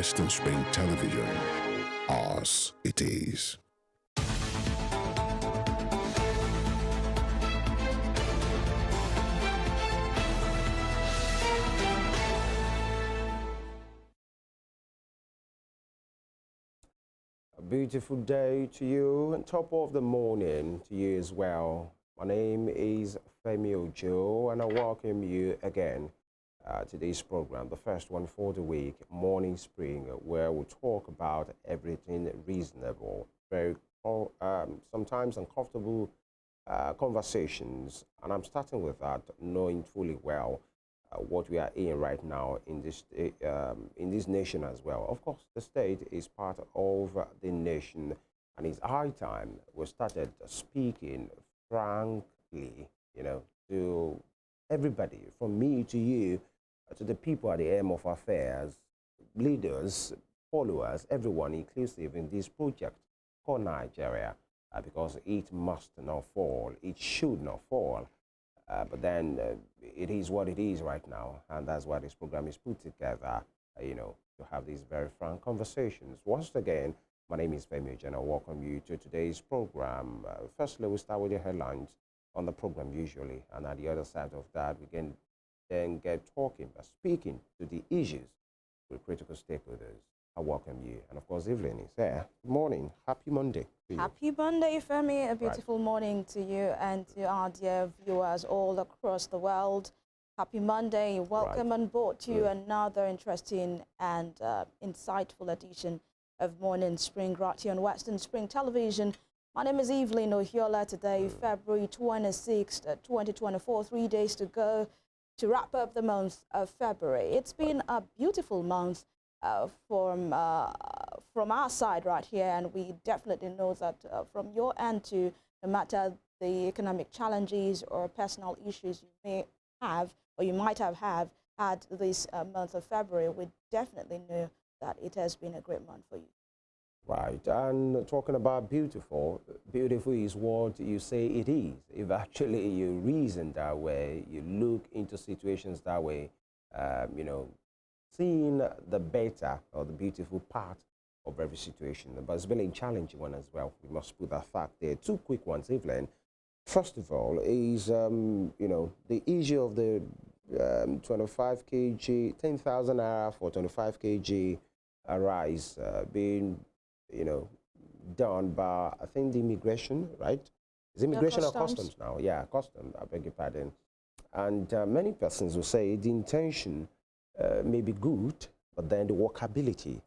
Western Spring Television. Ours it is. A beautiful day to you, and top of the morning to you as well. My name is Femi and I welcome you again to this program, the first one for the week, Morning Spring, where we talk about everything reasonable, very sometimes uncomfortable conversations. And I'm starting with that, knowing fully well what we are in right now in this nation as well. Of course, the state is part of the nation, and it's high time we started speaking frankly, to everybody, from me to you, to the people at the helm of affairs, leaders, followers, everyone inclusive in this project called Nigeria, because it must not fall, it should not fall. But then it is what it is right now, and that's why this program is put together, to have these very frank conversations. Once again, my name is Femi and I welcome you to today's program. Firstly, we start with the headlines on the program usually, and at the other side of that, we can then get talking, speaking to the issues with critical stakeholders. I welcome you. And of course, Evelyn is there. Good morning. Happy Monday to you. Happy Monday, Femi. A beautiful morning to you and to our dear viewers all across the world. Happy Monday. Welcome on board to another interesting and insightful edition of Morning Spring right here on Western Spring Television. My name is Evelyn Ohiolei. Today, February 26th, 2024, 3 days to go to wrap up the month of February. It's been a beautiful month from our side right here, and we definitely know that from your end too, no matter the economic challenges or personal issues you may have or you might have had this month of February, we definitely know that it has been a great month for you. Right, and talking about beautiful, beautiful is what you say it is. If actually you reason that way, you look into situations that way, seeing the better or the beautiful part of every situation. But it's been a challenging one as well. We must put that fact there. Two quick ones, Evelyn. First of all is, the issue of the 25 kg, 10,000 naira for 25 kg rice being, done by, I think, the immigration, right? Is immigration or customs now? Yeah, customs, I beg your pardon. And many persons will say the intention may be good, but then the workability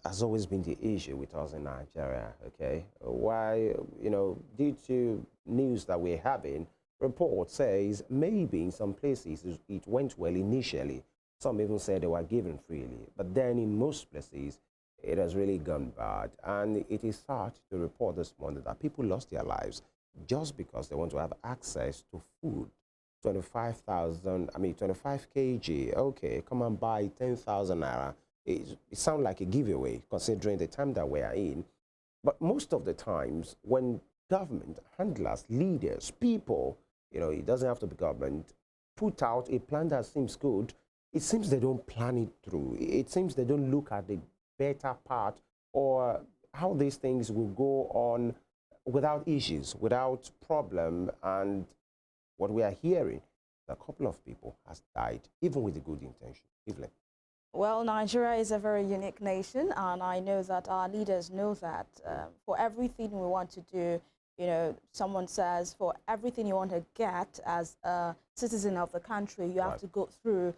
has always been the issue with us in Nigeria, okay? Why, due to news that we're having, report says maybe in some places it went well initially. Some even said they were given freely, but then in most places it has really gone bad. And it is sad to report this morning that people lost their lives just because they want to have access to food. 25 kg, okay, come and buy 10,000 naira. It sounds like a giveaway considering the time that we are in. But most of the times when government, handlers, leaders, people, it doesn't have to be government, put out a plan that seems good, it seems they don't plan it through. It seems they don't look at the better part or how these things will go on without issues, without problem. And what we are hearing, a couple of people has died, even with a good intention. Evelyn. Well, Nigeria is a very unique nation, and I know that our leaders know that. For everything we want to do, someone says, for everything you want to get as a citizen of the country, you have to go through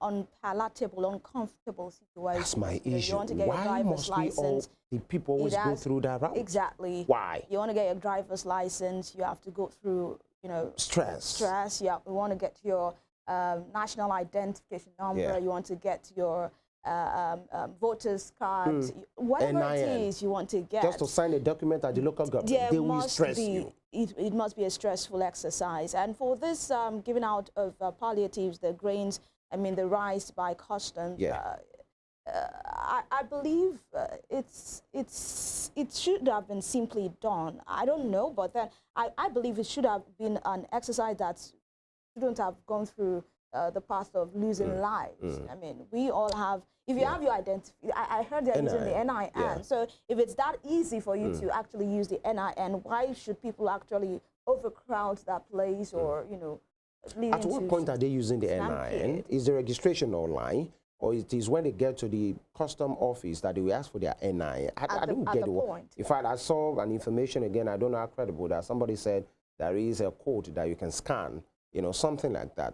unpalatable, uncomfortable situations. That's my issue. You want to get your driver's license. The people always go through that route? Exactly. Why? You want to get your driver's license, you have to go through, stress. Yeah, you want to get your national identification number, you want to get your voter's card, whatever it is you want to get. Just to sign a document at the local government, they will stress you. It must be a stressful exercise. And for this giving out of palliatives, the grains, the rice by customs, I believe it should have been simply done. I don't know, but then I believe it should have been an exercise that shouldn't have gone through the path of losing lives. I mean, we all have, if you have your identity, I heard they're using the NIN. Yeah. So if it's that easy for you to actually use the NIN, why should people actually overcrowd that place or, you know, At what point are they using the NIN? Is the registration online? Or it is when they get to the custom office that they will ask for their NIN? I don't get it. In fact, I saw an information again, I don't know how credible, that somebody said there is a code that you can scan, you know, something like that.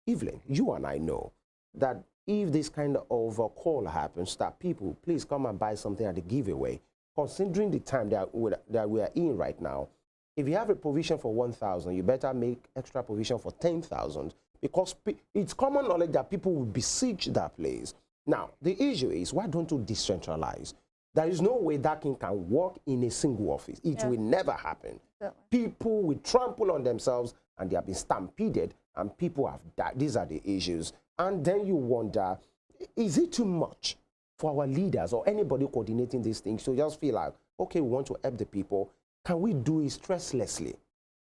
Evelyn, you and I know that if this kind of a call happens, that people, please come and buy something at the giveaway, considering the time that we are in right now, if you have a provision for 1,000, you better make extra provision for 10,000. Because it's common knowledge that people will besiege that place. Now, the issue is, why don't you decentralize? There is no way that thing can work in a single office. It will never happen. People will trample on themselves, and they have been stampeded, and people have died. These are the issues. And then you wonder, is it too much for our leaders or anybody coordinating these things to just feel like, okay, we want to help the people. Can we do it stresslessly?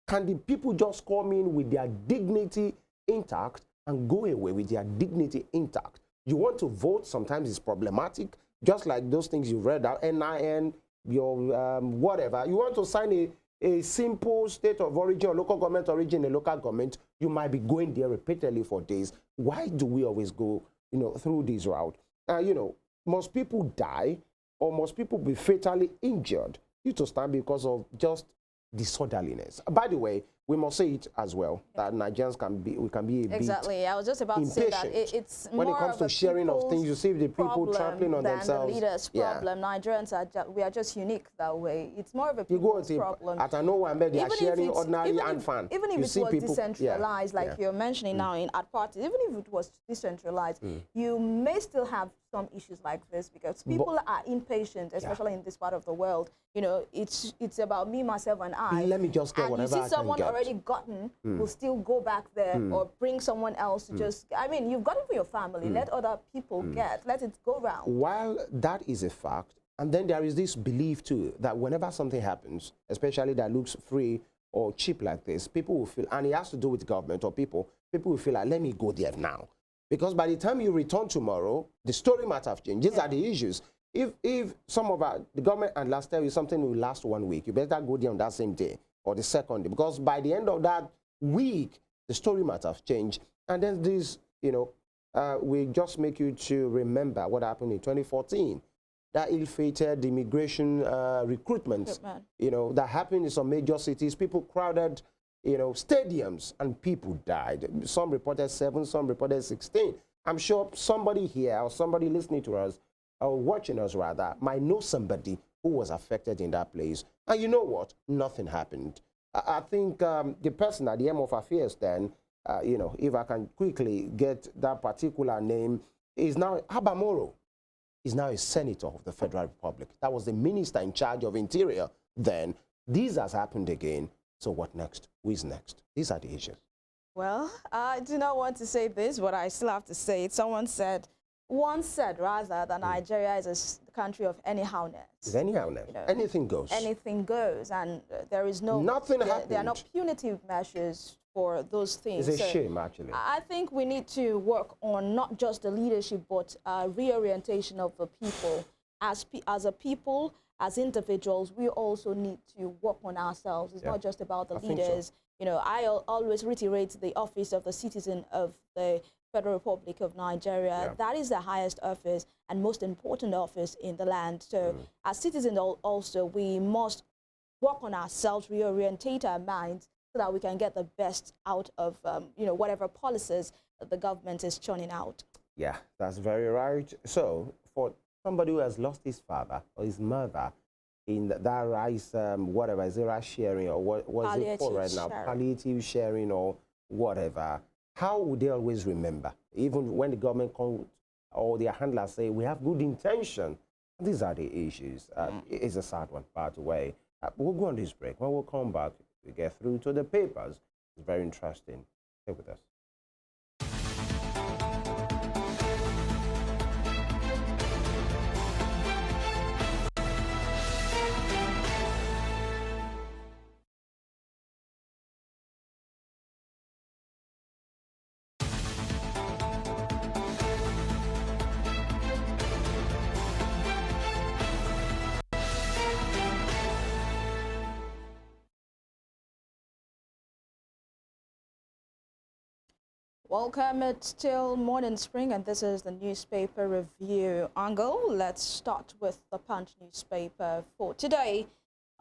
Can the people just come in with their dignity intact and go away with their dignity intact? You want to vote, sometimes it's problematic, just like those things you read out, NIN, your whatever. You want to sign a simple state of origin or local government origin, a local government, you might be going there repeatedly for days. Why do we always go, you know, through this route? You know, most people die or most people be fatally injured due to stand because of just disorderliness. By the way, we must say it as well that Nigerians can be a bit exactly. I was just about impatient. to say that it's when more it comes of to sharing of things. You see the people trampling on themselves. The leaders' problem. Nigerians we are just unique that way. It's more of a people's problem. At I know one they are sharing ordinary and fun. Even if it was decentralized, like you're mentioning now at parties, even if it was decentralized, you may still have some issues like this because people are impatient, especially in this part of the world. You know, it's about me, myself, and I. Let me just get whatever I can get. You see someone already gotten will still go back there or bring someone else to just, I mean, you've got it for your family. Let other people let it go round. While that is a fact, and then there is this belief too that whenever something happens, especially that looks free or cheap like this, people will feel, and it has to do with government or people will feel like, let me go there now. Because by the time you return tomorrow, the story might have changed. These are the issues. If some of the government and last tell you something will last 1 week, you better go there on that same day or the second day, because by the end of that week, the story might have changed. And then this, you know, we just make you to remember what happened in 2014, that ill-fated immigration recruitment, you know, that happened in some major cities. People crowded, you know, stadiums, and people died. Some reported 7, some reported 16. I'm sure somebody here or somebody listening to us or watching us rather might know somebody who was affected in that place. And you know what? Nothing happened. I think the person at the end of affairs then, you know, if I can quickly get that particular name, is now Abamoro. Is now a senator of the Federal Republic. That was the minister in charge of Interior then. This has happened again. So what next? Who is next? These are the issues. Well, I do not want to say this, but I still have to say it. Someone once said rather that Nigeria is a country of anyhowness. It's anyhowness. You know, anything goes. Anything goes, and there is no... Nothing happened. There are no punitive measures for those things. It's a shame, actually. I think we need to work on not just the leadership, but reorientation of the people. As a people, as individuals, we also need to work on ourselves. It's not just about the leaders. You know, I always reiterate the office of the citizen of the Federal Republic of Nigeria. That is the highest office and most important office in the land. So as citizens also, we must work on ourselves, reorientate our minds so that we can get the best out of, you know, whatever policies that the government is churning out. Yeah, that's very right. So for somebody who has lost his father or his mother in that rice, whatever, is it rice sharing or what was it for right now? Palliative sharing or whatever. How would they always remember? Even when the government comes or their handlers say, we have good intention. These are the issues. It's a sad one, by the way. We'll go on this break. When we'll come back, we get through to the papers. It's very interesting. Stay with us. Welcome, it's still morning spring and this is the newspaper review angle. Let's start with the Punch newspaper for today.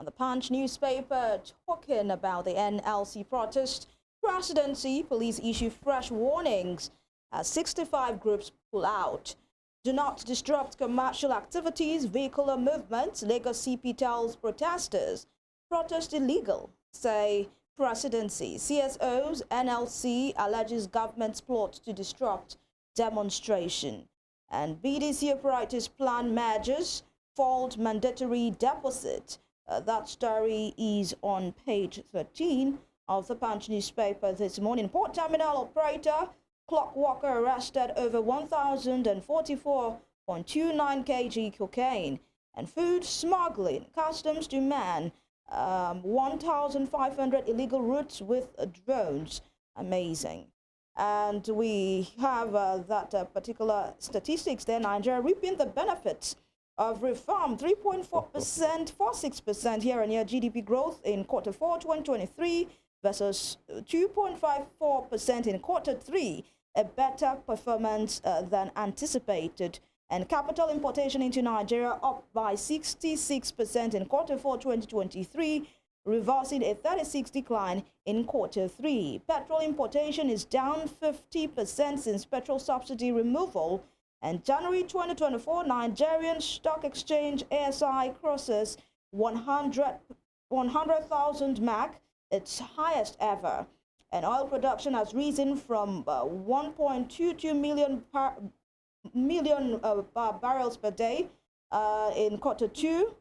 On the Punch newspaper, talking about the NLC protest, presidency, police issue fresh warnings as 65 groups pull out. Do not disrupt commercial activities, vehicular movements, Lagos CP tells protesters. Protest illegal, say presidency. CSOs, NLC alleges government's plot to disrupt demonstration. And BDC operators plan mergers, fault mandatory deposit. That story is on page 13 of the Punch newspaper this morning. Port terminal operator, clock walker arrested over 1,044.29 kg cocaine. And food smuggling, customs demand 1,500 illegal routes with drones. Amazing. And we have that particular statistics there. Nigeria reaping the benefits of reform. 3.4%, 46% year-on-year GDP growth in quarter 4 2023 versus 2.54% in quarter 3. A better performance than anticipated. And capital importation into Nigeria up by 66% in quarter 4 2023, reversing a 36% decline in quarter 3. Petrol importation is down 50% since petrol subsidy removal. And January 2024, Nigerian Stock Exchange ASI crosses 100,000 mark, its highest ever. And oil production has risen from 1.22 million barrels per day in quarter 2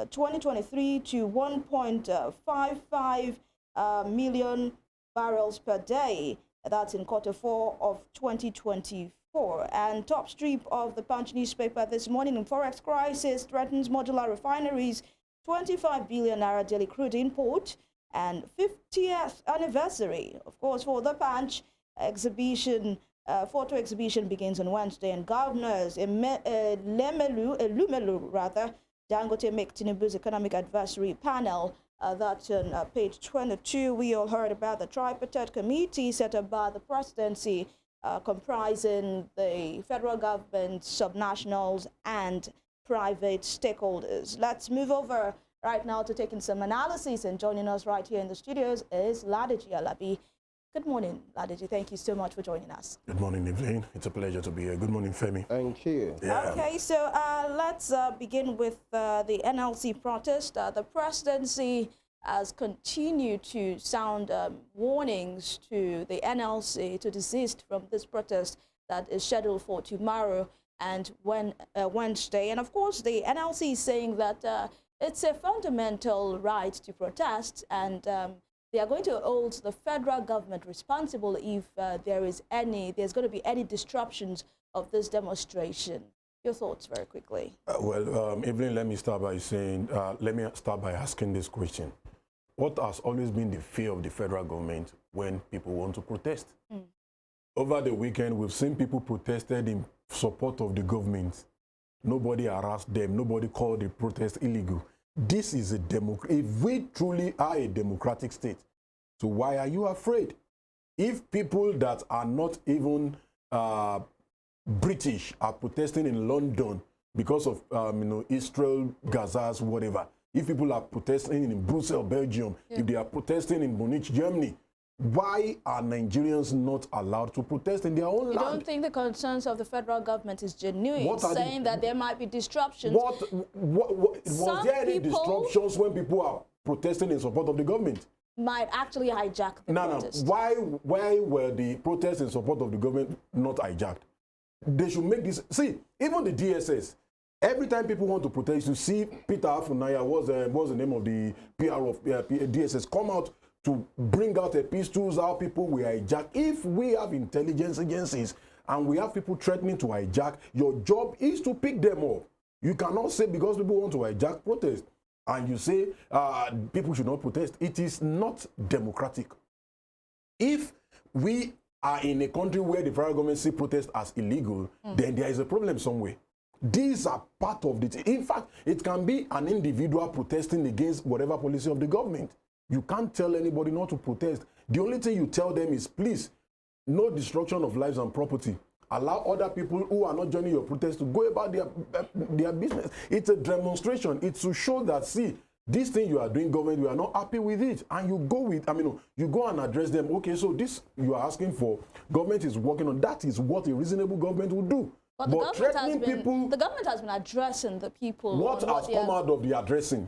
2023 to 1.55 million barrels per day. That's in quarter 4 of 2024. And top strip of the Punch newspaper this morning: in forex crisis threatens modular refineries, 25 billion naira daily crude import. And 50th anniversary, of course, for the Punch exhibition. Photo exhibition begins on Wednesday, and governors Elumelu rather, Dangote make Tinubu's economic advisory panel. That's on page 22. We all heard about the tripartite committee set up by the presidency, comprising the federal government, subnationals, and private stakeholders. Let's move over right now to taking some analysis, and joining us right here in the studios is Ladeji Alabi. Good morning, Ladeji. Thank you so much for joining us. Good morning, Evelyn. It's a pleasure to be here. Good morning, Femi. Thank you. Yeah. Okay, so let's begin with the NLC protest. The presidency has continued to sound warnings to the NLC to desist from this protest that is scheduled for tomorrow and Wednesday. And of course, the NLC is saying that it's a fundamental right to protest, and they are going to hold the federal government responsible if there's going to be any disruptions of this demonstration. Your thoughts very quickly. Evelyn, let me start by asking this question. What has always been the fear of the federal government when people want to protest? Over the weekend, we've seen people protested in support of the government. Nobody harassed them. Nobody called the protest illegal. This is a if we truly are a democratic state, so why are you afraid? If people that are not even British are protesting in London because of Israel, Gaza's, whatever. If people are protesting in Brussels, Belgium, if they are protesting in Munich, Germany, why are Nigerians not allowed to protest in their own land? You don't think the concerns of the federal government is genuine, saying that there might be disruptions? Was there any disruptions when people are protesting in support of the government? Might actually hijack the protest. Why were the protests in support of the government not hijacked? They should make this. See, even the DSS, every time people want to protest, you see Peter Afunaya, what's the name of the PR of DSS, come out to bring out a piece to how people will hijack. If we have intelligence agencies and we have people threatening to hijack, your job is to pick them up. You cannot say because people want to hijack protest and you say people should not protest. It is not democratic. If we are in a country where the federal government see protest as illegal, then there is a problem somewhere. These are part of it. In fact, it can be an individual protesting against whatever policy of the government. You can't tell anybody not to protest. The only thing you tell them is, please, no destruction of lives and property. Allow other people who are not joining your protest to go about their business. It's a demonstration. It's to show that, see, this thing you are doing, government, we are not happy with it. And you go with, you go and address them. Okay, so this you are asking for, government is working on. That is what a reasonable government would do. But the government has been addressing the people. What has come out of the addressing?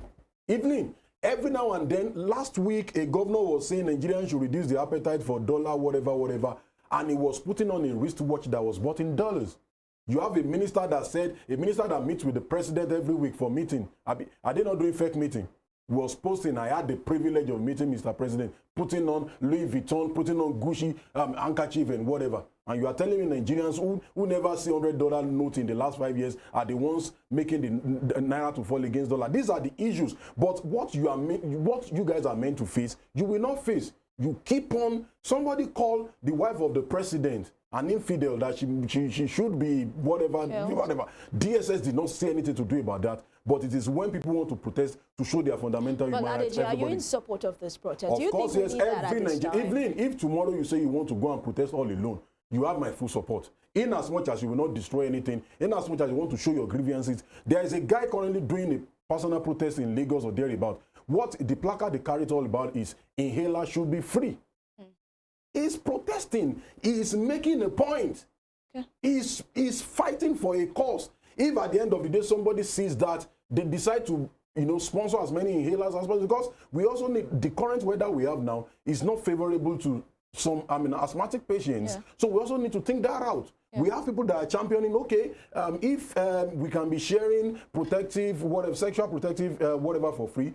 Evelyn, every now and then, last week, a governor was saying Nigerians should reduce the appetite for dollar, whatever. And he was putting on a wristwatch that was bought in dollars. You have a minister that meets with the president every week for meeting. Are they not doing fake meeting? He was posting, I had the privilege of meeting Mr. President, putting on Louis Vuitton, putting on Gucci, handkerchief and whatever. And you are telling me Nigerians who never see $100 note in the last 5 years are the ones making the naira to fall against dollar. These are the issues. But what you guys are meant to face, you will not face. You keep on. Somebody called the wife of the president an infidel, that she should be whatever. DSS did not say anything to do about that. But it is when people want to protest to show their fundamental human rights. But are you in support of this protest? Of course, yes. Every Nigerian. Evelyn, if tomorrow you say you want to go and protest all alone, you have my full support. In as much as you will not destroy anything, in as much as you want to show your grievances, there is a guy currently doing a personal protest in Lagos or thereabout. What the placard they carry it all about is inhaler should be free. He's protesting. He's making a point. Okay. He's fighting for a cause. If at the end of the day somebody sees that, they decide to sponsor as many inhalers as possible, because we also need, the current weather we have now is not favorable to some asthmatic patients. Yeah. So we also need to think that out. Yeah. We have people that are championing, okay, if we can be sharing protective, whatever, sexual protective, whatever for free,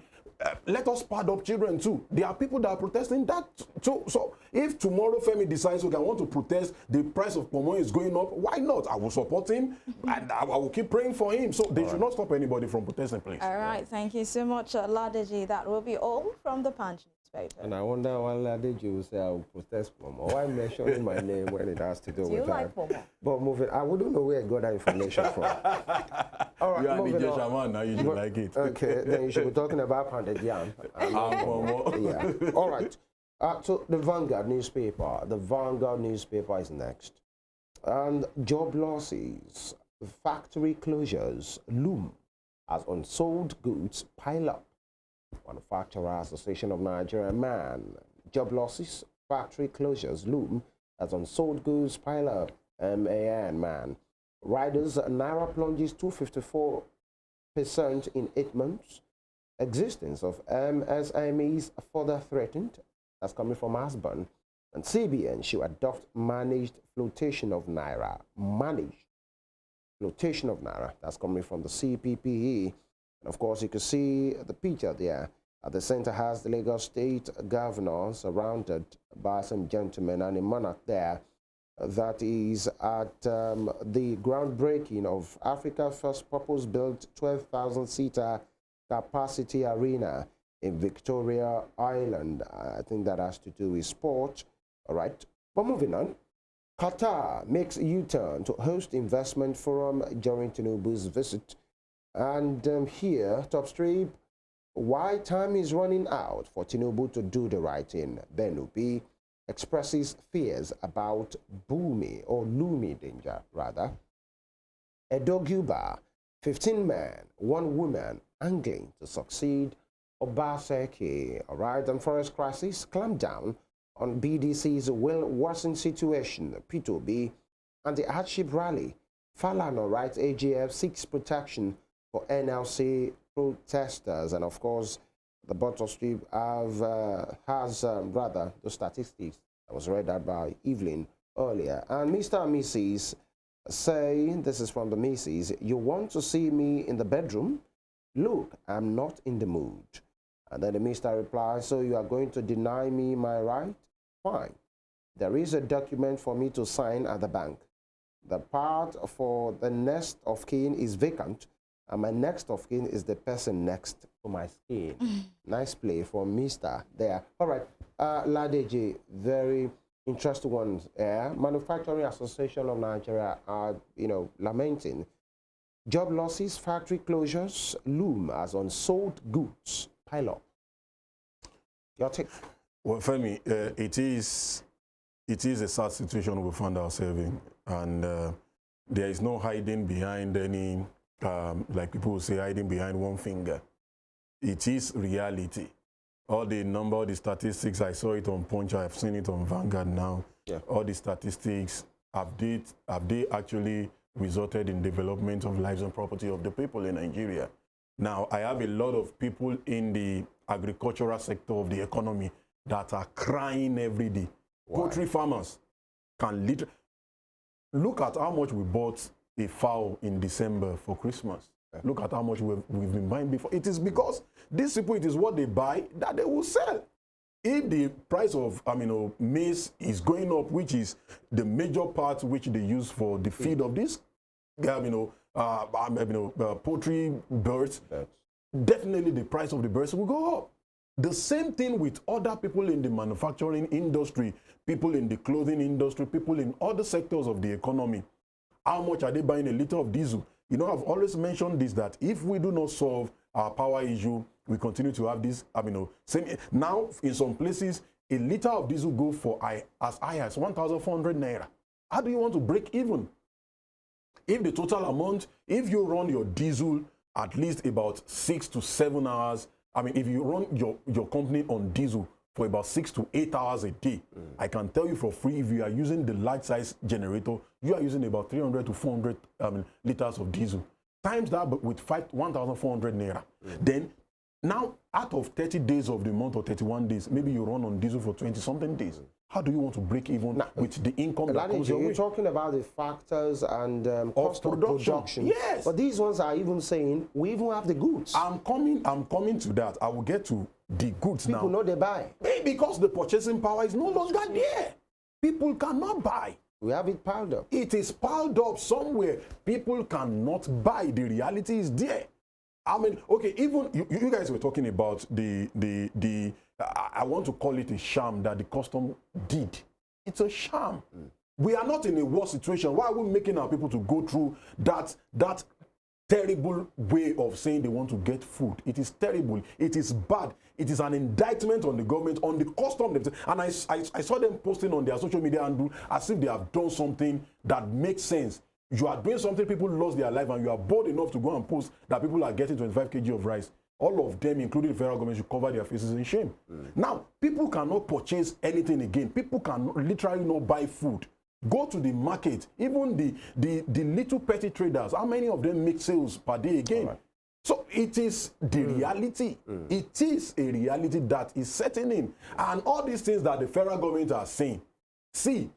let us pad up children too. There are people that are protesting that too. So if tomorrow Femi decides, okay, I want to protest, the price of palm oil is going up, why not? I will support him and I will keep praying for him. So they should not stop anybody from protesting, please. All right, thank you so much, Ladeji. That will be all from the Punch newspaper. And I wonder why Ladeji will say I will protest palm oil. Why mentioning my name when it has to do with that? Do you like palm oil? But moving, I wouldn't know where I got that information from. All right, you are the Geshaman, now you should like it. Okay, then you should be talking about pounded yam. Yeah. All right. So the Vanguard newspaper is next. And job losses, factory closures loom as unsold goods pile up. Manufacturer Association of Nigeria, MAN. Job losses, factory closures loom as unsold goods pile up. MAN. Riders, Naira plunges 254% in 8 months. Existence of MSMEs further threatened. That's coming from Asban. And CBN should adopt managed flotation of Naira. Managed flotation of Naira. That's coming from the CPPE. And of course, you can see the picture there. At the center has the Lagos State governor surrounded by some gentlemen and a monarch there. That is at the groundbreaking of Africa's first purpose-built 12,000-seater capacity arena in Victoria Island. I think that has to do with sport. All right. But moving on. Qatar makes a U-turn to host investment forum during Tinubu's visit. And here, top strip, why time is running out for Tinubu to do the right thing. Benubi expresses fears about Lumi danger, rather. Edo-Guba, 15 men, 1 woman, angling to succeed Obaseki. All right, and forest crisis, clamp down on BDC's worsen situation, P2B, and the hardship rally. Falana writes AGF seeks protection for NLC protesters, and of course, the bottom strip has the statistics that was read out by Evelyn earlier. And Mr. and Mrs. say, this is from the Mrs., you want to see me in the bedroom? Look, I'm not in the mood. And then the Mr. replies, so you are going to deny me my right? Fine. There is a document for me to sign at the bank. The part for the next of kin is vacant, and my next of kin is the person next to my skin. Nice play from Mr. there. All right, Ladeji, very interesting ones here. Manufacturing Association of Nigeria are, lamenting job losses, factory closures loom as unsold goods pile up. Your take? Well, Femi, it is it is a sad situation we found ourselves in, and there is no hiding behind any, like people will say, hiding behind one finger. It is reality. All the number, all the statistics, I saw it on Punch, I've seen it on Vanguard now. Yeah. All the statistics, have they actually resulted in development of lives and property of the people in Nigeria? Now, I have a lot of people in the agricultural sector of the economy that are crying every day. Why? Poultry farmers can literally look at how much we bought a fowl in December for Christmas. Look at how much we've been buying before. It is because these people, it is what they buy that they will sell. If the price of maize is going up, which is the major part which they use for the feed of this poultry birds, definitely the price of the birds will go up. The same thing with other people in the manufacturing industry, people in the clothing industry, people in other sectors of the economy. How much are they buying a liter of diesel? You know, I've always mentioned this, that if we do not solve our power issue, we continue to have this, same. Now, in some places, a liter of diesel go for as high as 1,400 naira. How do you want to break even? If the total amount, if you run your diesel at least about 6 to 7 hours, if you run your company on diesel for about 6 to 8 hours a day, I can tell you for free, if you are using the large size generator, you are using about 300 to 400 liters of diesel. Times that with 1,400 naira. Then, now out of 30 days of the month or 31 days, maybe you run on diesel for 20 something days. How do you want to break even with the income that comes your way? You're talking about the factors and cost of production. Yes. But these ones are even saying we even have the goods. I'm coming to that. I will get to the goods now. People know they buy. Because the purchasing power is no longer there. People cannot buy. We have it piled up. It is piled up somewhere. People cannot buy. The reality is there. Okay, even you guys were talking about I want to call it a sham that the custom did. It's a sham. We are not in a war situation. Why are we making our people to go through that terrible way of saying they want to get food? It is terrible. It is bad. It is an indictment on the government, on the custom. And I saw them posting on their social media handle as if they have done something that makes sense. You are doing something, people lost their life, and you are bold enough to go and post that people are getting 25 kg of rice. All of them, including the federal government, should cover their faces in shame. Now, people cannot purchase anything again. People can literally not buy food. Go to the market. Even the little petty traders, how many of them make sales per day again? Right. So it is the reality. It is a reality that is setting in. And all these things that the federal government are saying, see,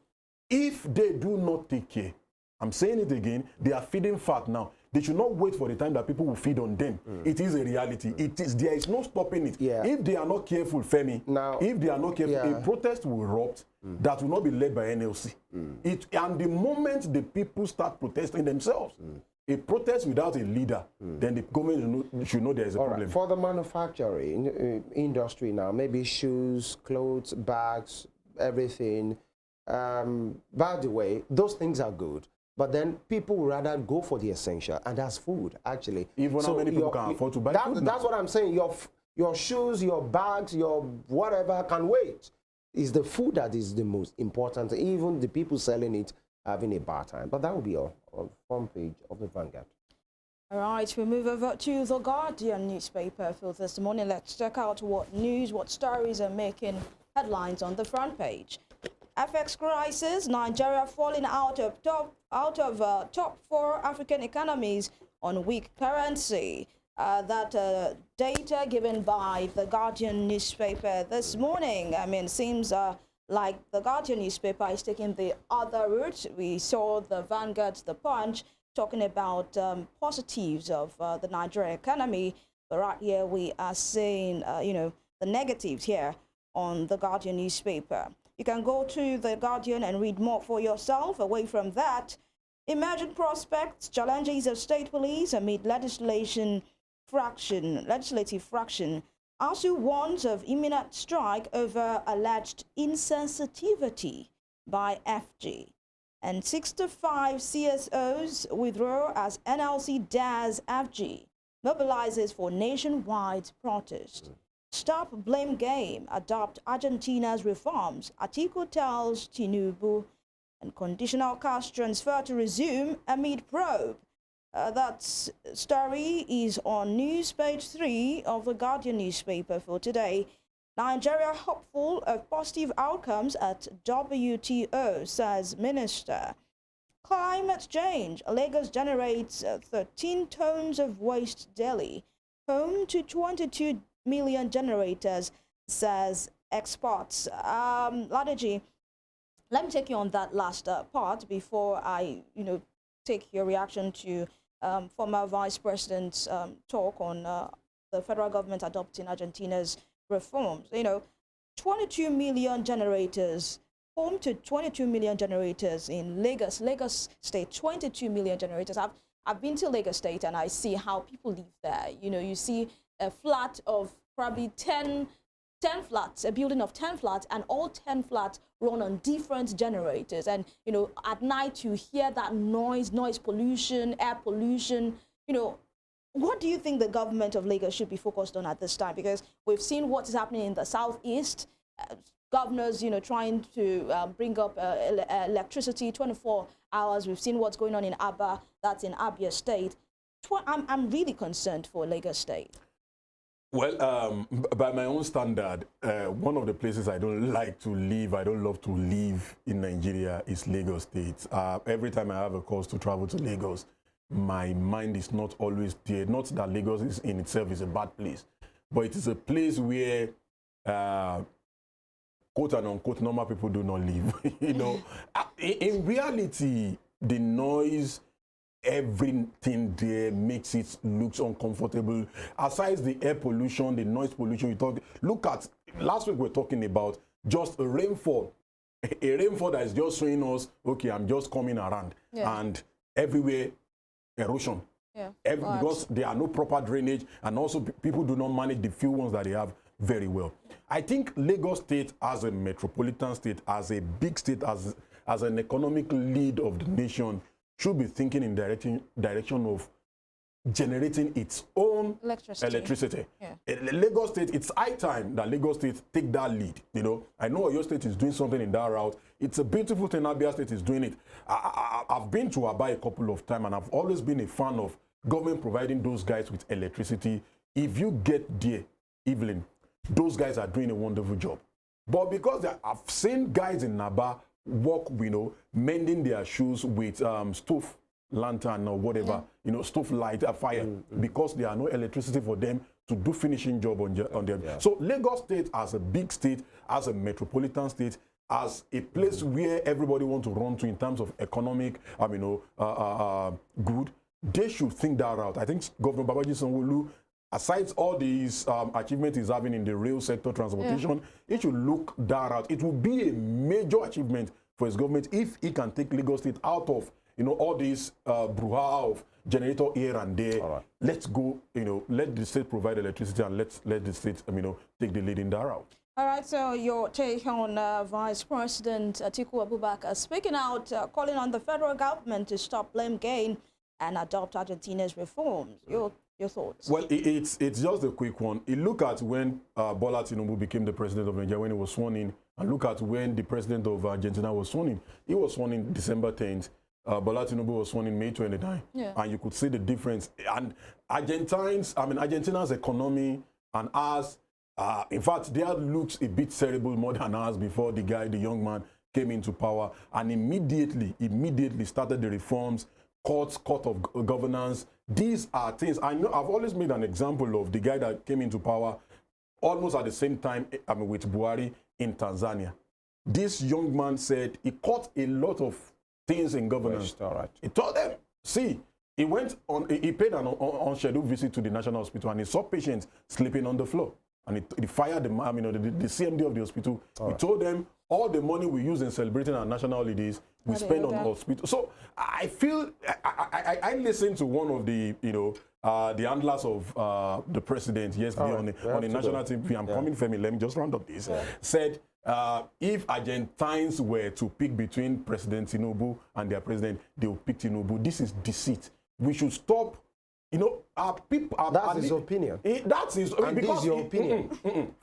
if they do not take care, I'm saying it again, they are feeding fat now. They should not wait for the time that people will feed on them. It is a reality. There is no stopping it. Yeah. If they are not careful, Femi, if they are not careful, a protest will erupt that will not be led by NLC. And the moment the people start protesting themselves, a protest without a leader, then the government should know there is a problem. Right. For the manufacturing industry now, maybe shoes, clothes, bags, everything. By the way, those things are good. But then people would rather go for the essential, and that's food, actually. Even how many people can afford to buy food? That's what I'm saying. Your shoes, your bags, your whatever can wait. It's the food that is the most important. Even the people selling it having a bad time. But that will be all on the front page of the Vanguard. All right, we move over to the Guardian newspaper for this morning. Let's check out what news, what stories are making headlines on the front page. FX crisis, Nigeria falling out of top 4 African economies on weak currency. That data given by the Guardian newspaper this morning. Seems like the Guardian newspaper is taking the other route. We saw the Vanguard, the Punch, talking about positives of the Nigerian economy. But right here we are seeing, the negatives here on the Guardian newspaper. You can go to the Guardian and read more for yourself. Away from that, emerging prospects, challenges of state police amid legislative fraction. ASU warns of imminent strike over alleged insensitivity by FG. And 65 CSOs withdraw as NLC dares FG, mobilizes for nationwide protest. Stop blame game, adopt Argentina's reforms. Atiku tells Tinubu, and conditional cash transfer to resume amid probe. That story is on news page 3 of the Guardian newspaper for today. Nigeria hopeful of positive outcomes at WTO, says Minister. Climate change. Lagos generates 13 tons of waste daily, home to 22 million generators, says experts. Ladeji, let me take you on that last part before I, take your reaction to former Vice President's talk on the federal government adopting Argentina's reforms. 22 million generators, home to 22 million generators in Lagos State, 22 million generators. I've been to Lagos State and I see how people live there. You see a flat of probably 10 flats, a building of 10 flats, and all 10 flats run on different generators. And, at night you hear that noise pollution, air pollution. What do you think the government of Lagos should be focused on at this time? Because we've seen what is happening in the southeast. Governors, trying to bring up electricity 24 hours. We've seen what's going on in Aba, that's in Abia State. I'm really concerned for Lagos State. Well, by my own standard, one of the places I don't like to live, I don't love to live in Nigeria is Lagos State. Every time I have a cause to travel to Lagos, my mind is not always there. Not that Lagos is in itself is a bad place, but it is a place where quote and unquote normal people do not live. In reality, the noise, everything there makes it looks uncomfortable. Aside the air pollution, the noise pollution, look at last week we were talking about just a rainfall that is just showing us, okay, I'm just coming around, and everywhere erosion. Because there are no proper drainage, and also people do not manage the few ones that they have very well. I think Lagos State as a metropolitan state, as a big state, as an economic lead of the nation, should be thinking in direction of generating its own electricity. Lagos State, it's high time that Lagos State take that lead. I know your state is doing something in that route. It's a beautiful thing Abia State is doing it. I've been to Aba a couple of times, and I've always been a fan of government providing those guys with electricity. If you get there, Evelyn, those guys are doing a wonderful job. But because I've seen guys in Aba work, mending their shoes with stove lantern or whatever, stove light, fire, because there are no electricity for them to do finishing job on them. So Lagos State as a big state, as a metropolitan state, as a place where everybody wants to run to in terms of economic, good, they should think that out. I think Governor Babajide Sanwo-Olu, aside all these achievements he's having in the rail sector, transportation, it should look that out. It will be a major achievement for his government if he can take Lagos State out of, all these brouhaha of generator here and there. Let's go, let the state provide electricity, and let the state, take the lead in that route. All right, so your take on Vice President Atiku Abubakar speaking out, calling on the federal government to stop blame game and adopt Argentina's reforms. Your thoughts? Well, it's just a quick one. You look at when Bola Tinubu became the president of Nigeria, when he was sworn in, and look at when the president of Argentina was sworn in. He was sworn in December 10th. Bola Tinubu was sworn in May 29th. And you could see the difference. And Argentina's economy and ours, in fact, theirs looks a bit terrible more than ours before the young man came into power. And immediately started the reforms, court of governance. These are things, I know I've always made an example of the guy that came into power almost at the same time with Buhari in Tanzania. This young man said he caught a lot of things in governance. He told them, see, he paid an unscheduled visit to the National Hospital, and he saw patients sleeping on the floor. And he fired the CMD of the hospital. He told them, all the money we use in celebrating our national holidays, we spend on hospital. So I feel, I listened to one of the, the handlers of the president yesterday on the national TV. I'm coming, Femi, let me just round up this. Said, if Argentines were to pick between President Tinubu and their president, they will pick Tinubu. This is deceit. We should stop You know, our people. That's his opinion. That's his. And this is your opinion.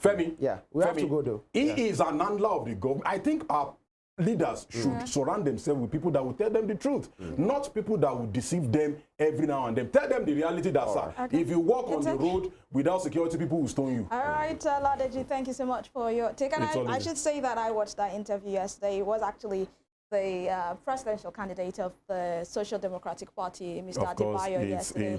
Femi. Yeah, we have to go though. He is an handler of the government. I think our leaders should surround themselves with people that will tell them the truth, not people that will deceive them every now and then. Tell them the reality that, sir, if you walk on the road without security, people will stone you. All right, Ladeji, thank you so much for your take. And I should say that I watched that interview yesterday. It was actually the presidential candidate of the Social Democratic Party, Mr. Adebayo, yesterday.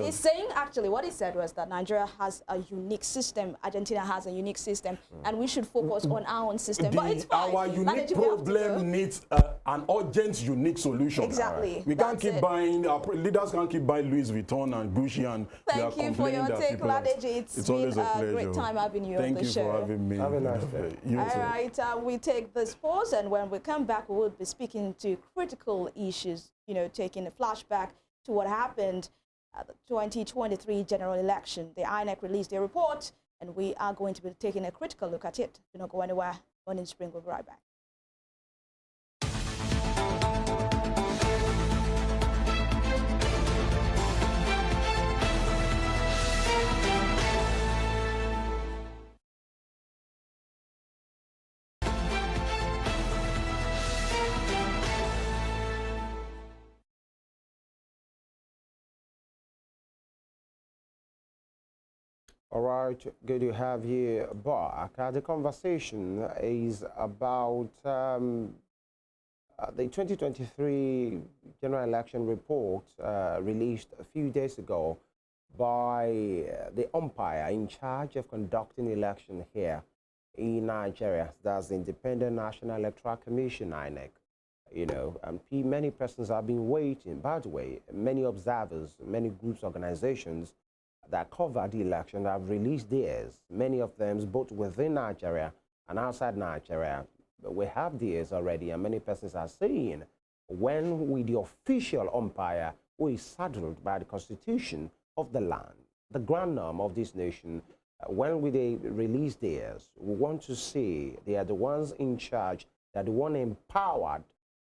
He's saying, actually, what he said was that Nigeria has a unique system, Argentina has a unique system, and we should focus on our own system. But it's fine. Our unique problem needs an urgent, unique solution. Exactly. We can't keep buying, our leaders can't keep buying Louis Vuitton and Gucci, and thank you for your take, Ladeji. It's been a great time having you on the show. Thank you for having me. Have a nice day. All right, we take this pause, and when we come back, we will be speaking to critical issues, you know, taking a flashback to what happened at the 2023 general election. The Inec released a report, and we are going to be taking a critical look at it. Do not go anywhere. Morning Spring will be right back. All right, good to have you back. The conversation is about the 2023 general election report released a few days ago by the umpire in charge of conducting election here in Nigeria. That's the Independent National Electoral Commission, Inec. You know, many persons have been waiting. By the way, many observers, many groups, organizations that cover the election have released theirs, many of them both within Nigeria and outside Nigeria. But we have theirs already, and many persons are saying when will the official umpire, who is saddled by the constitution of the land, the grand norm of this nation, when will they release theirs? We want to see they are the ones in charge, they are the one empowered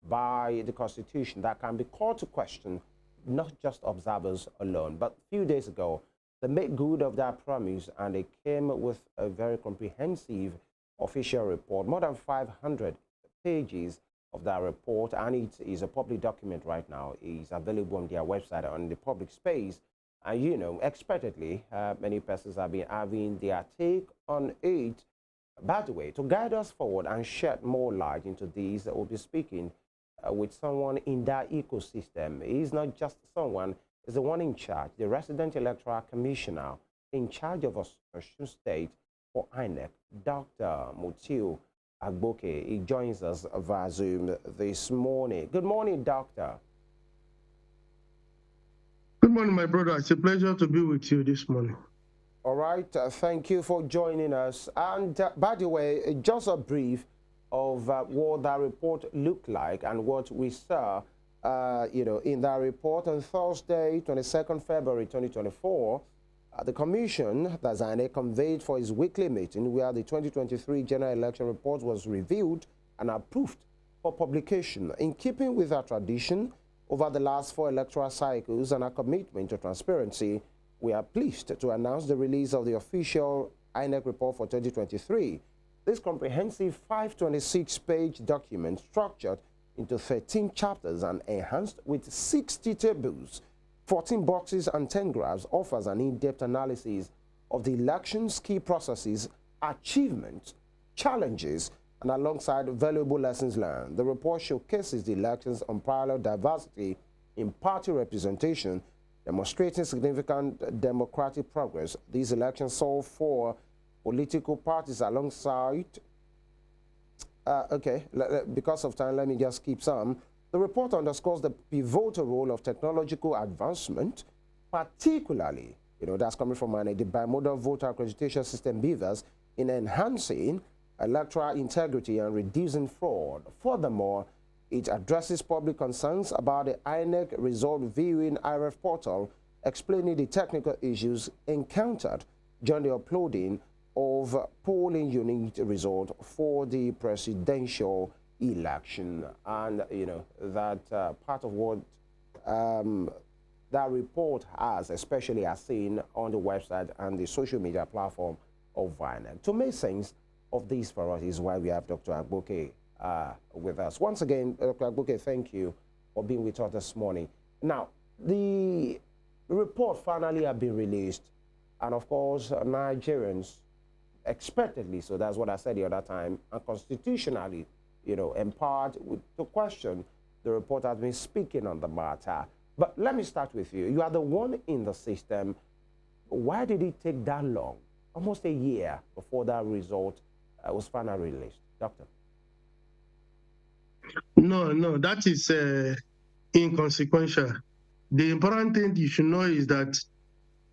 by the constitution that can be called to question, not just observers alone. But a few days ago, they made good of that promise, and they came with a very comprehensive official report, more than 500 pages of that report, and it is a public document right now. It's available on their website, on the public space. And, you know, expectedly, many persons have been having their take on it. By the way, to guide us forward and shed more light into these, we'll be speaking with someone in that ecosystem. He's not just someone, is the one in charge, the resident electoral commissioner in charge of Osun State for INEC, Dr. Mutiu Agboke. He joins us via Zoom this morning. Good morning, Doctor. Good morning, my brother. It's a pleasure to be with you this morning. All right, thank you for joining us. And by the way, just a brief of what that report looked like and what we saw you know, in that report on Thursday, 22nd February 2024, the commission, that's INEC, convened for its weekly meeting where the 2023 general election report was reviewed and approved for publication. In keeping with our tradition over the last 4 electoral cycles and our commitment to transparency, we are pleased to announce the release of the official INEC report for 2023. This comprehensive 526-page document, structured into 13 chapters and enhanced with 60 tables, 14 boxes and 10 graphs, offers an in-depth analysis of the election's key processes, achievements, challenges, and alongside valuable lessons learned. The report showcases the election's unparalleled diversity in party representation, demonstrating significant democratic progress. These elections saw 4 political parties alongside because of time, let me just keep some. The report underscores the pivotal role of technological advancement, particularly, you know, that's coming from the bimodal voter accreditation system BVAS, in enhancing electoral integrity and reducing fraud. Furthermore, it addresses public concerns about the INEC result viewing IRF portal, explaining the technical issues encountered during the uploading of polling unit result for the presidential election. And, you know, that part of what that report has, especially as seen on the website and the social media platform of Inec. To make sense of these for us is why we have Dr. Agboke with us. Once again, Dr. Agboke, thank you for being with us this morning. Now, the report finally have been released, and of course, Nigerians expectedly, so that's what I said the other time, and constitutionally, empowered to question the report has been speaking on the matter. But let me start with you. You are the one in the system. Why did it take that long, almost a year, before that result was finally released? Doctor? No, that is inconsequential. The important thing you should know is that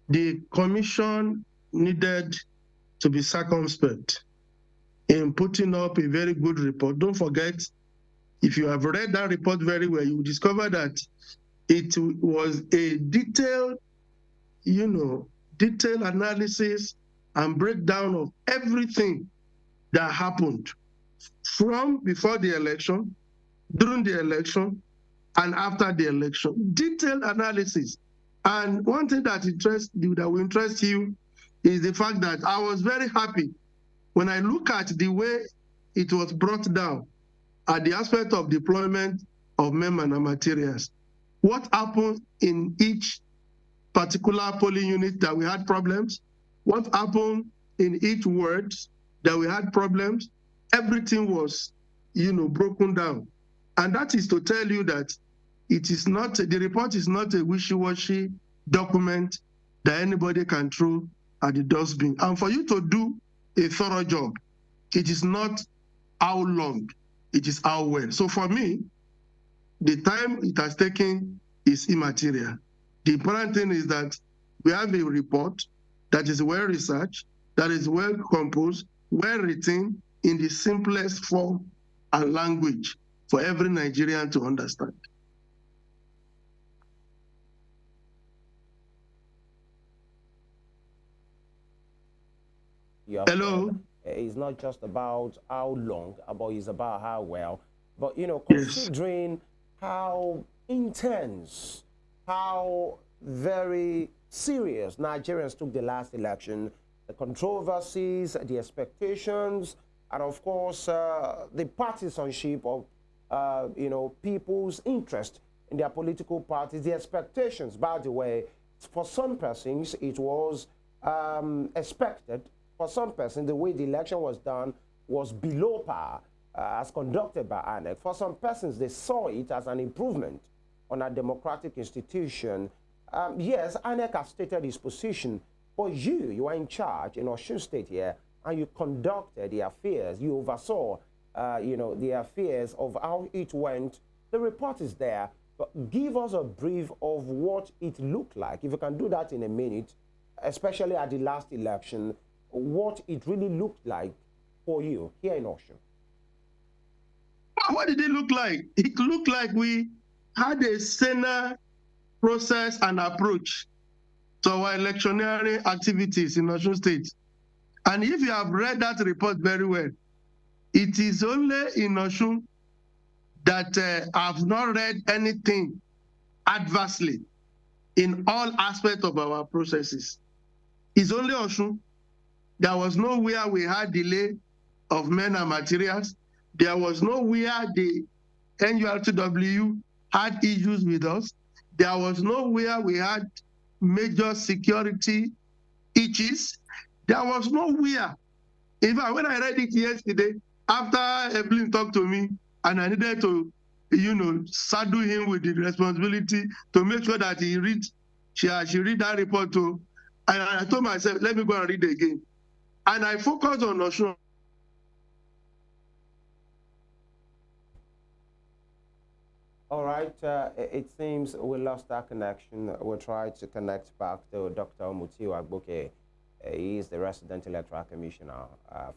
the commission needed to be circumspect in putting up a very good report. Don't forget, if you have read that report very well, you will discover that it was a detailed, detailed analysis and breakdown of everything that happened from before the election, during the election, and after the election. Detailed analysis. And one thing that will interest you is the fact that I was very happy when I look at the way it was brought down at the aspect of deployment of men and materials. What happened in each particular polling unit that we had problems? What happened in each ward that we had problems? Everything was, broken down. And that is to tell you that it is not, the report is not a wishy-washy document that anybody can throw at the dustbin. And for you to do a thorough job, it is not how long, it is how well. So for me, the time it has taken is immaterial. The important thing is that we have a report that is well researched, that is well composed, well written in the simplest form and language for every Nigerian to understand. Hello? It's not just about how long, but it's about how well. But, Yes. considering how intense, how very serious Nigerians took the last election, the controversies, the expectations, and of course, the partisanship of, people's interest in their political parties, the expectations, by the way, for some persons, it was expected. For some persons, the way the election was done was below par, as conducted by Inec. For some persons, they saw it as an improvement on a democratic institution. Yes, Inec has stated its position, but you are in charge in Osun State here, and you conducted the affairs. You oversaw, the affairs of how it went. The report is there, but give us a brief of what it looked like. If you can do that in a minute, especially at the last election, what it really looked like for you here in Osun. What did it look like? It looked like we had a saner process and approach to our electioneering activities in Osun State. And if you have read that report very well, it is only in Osun that I've not read anything adversely in all aspects of our processes. It's only Osun. There was nowhere we had delay of men and materials. There was nowhere the NURTW had issues with us. There was nowhere we had major security issues. There was nowhere. In fact, when I read it yesterday, after Evelyn talked to me, and I needed to, saddle him with the responsibility to make sure that she read that report too. And I told myself, let me go and read it again. And I focused on Osun. All right, it seems we lost that connection. We'll try to connect back to Dr. Mutiu Agboke. He is the resident electoral commissioner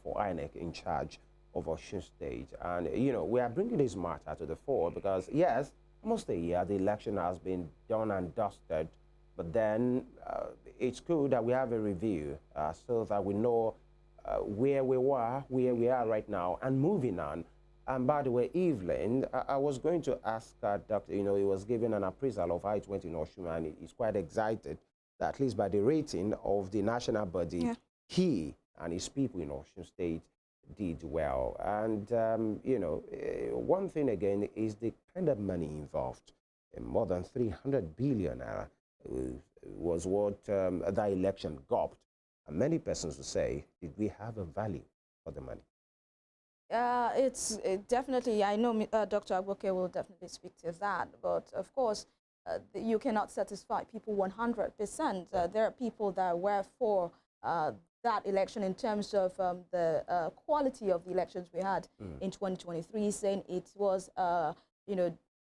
for Inec in charge of Osun State. And, we are bringing this matter to the fore because, yes, almost a year, the election has been done and dusted. But then it's good that we have a review so that we know where we were, where we are right now, and moving on. And by the way, Evelyn, I was going to ask Dr. He was given an appraisal of how it went in Osun, and he's quite excited that at least by the rating of the national body, he and his people in Osun State did well. And, one thing again is the kind of money involved. More than 300 billion was what that election got. And many persons will say, did we have a value for the money? It's definitely, I know Dr. Agboke will definitely speak to that, but of course, you cannot satisfy people 100%. There are people that were for that election in terms of the quality of the elections we had in 2023, saying it was,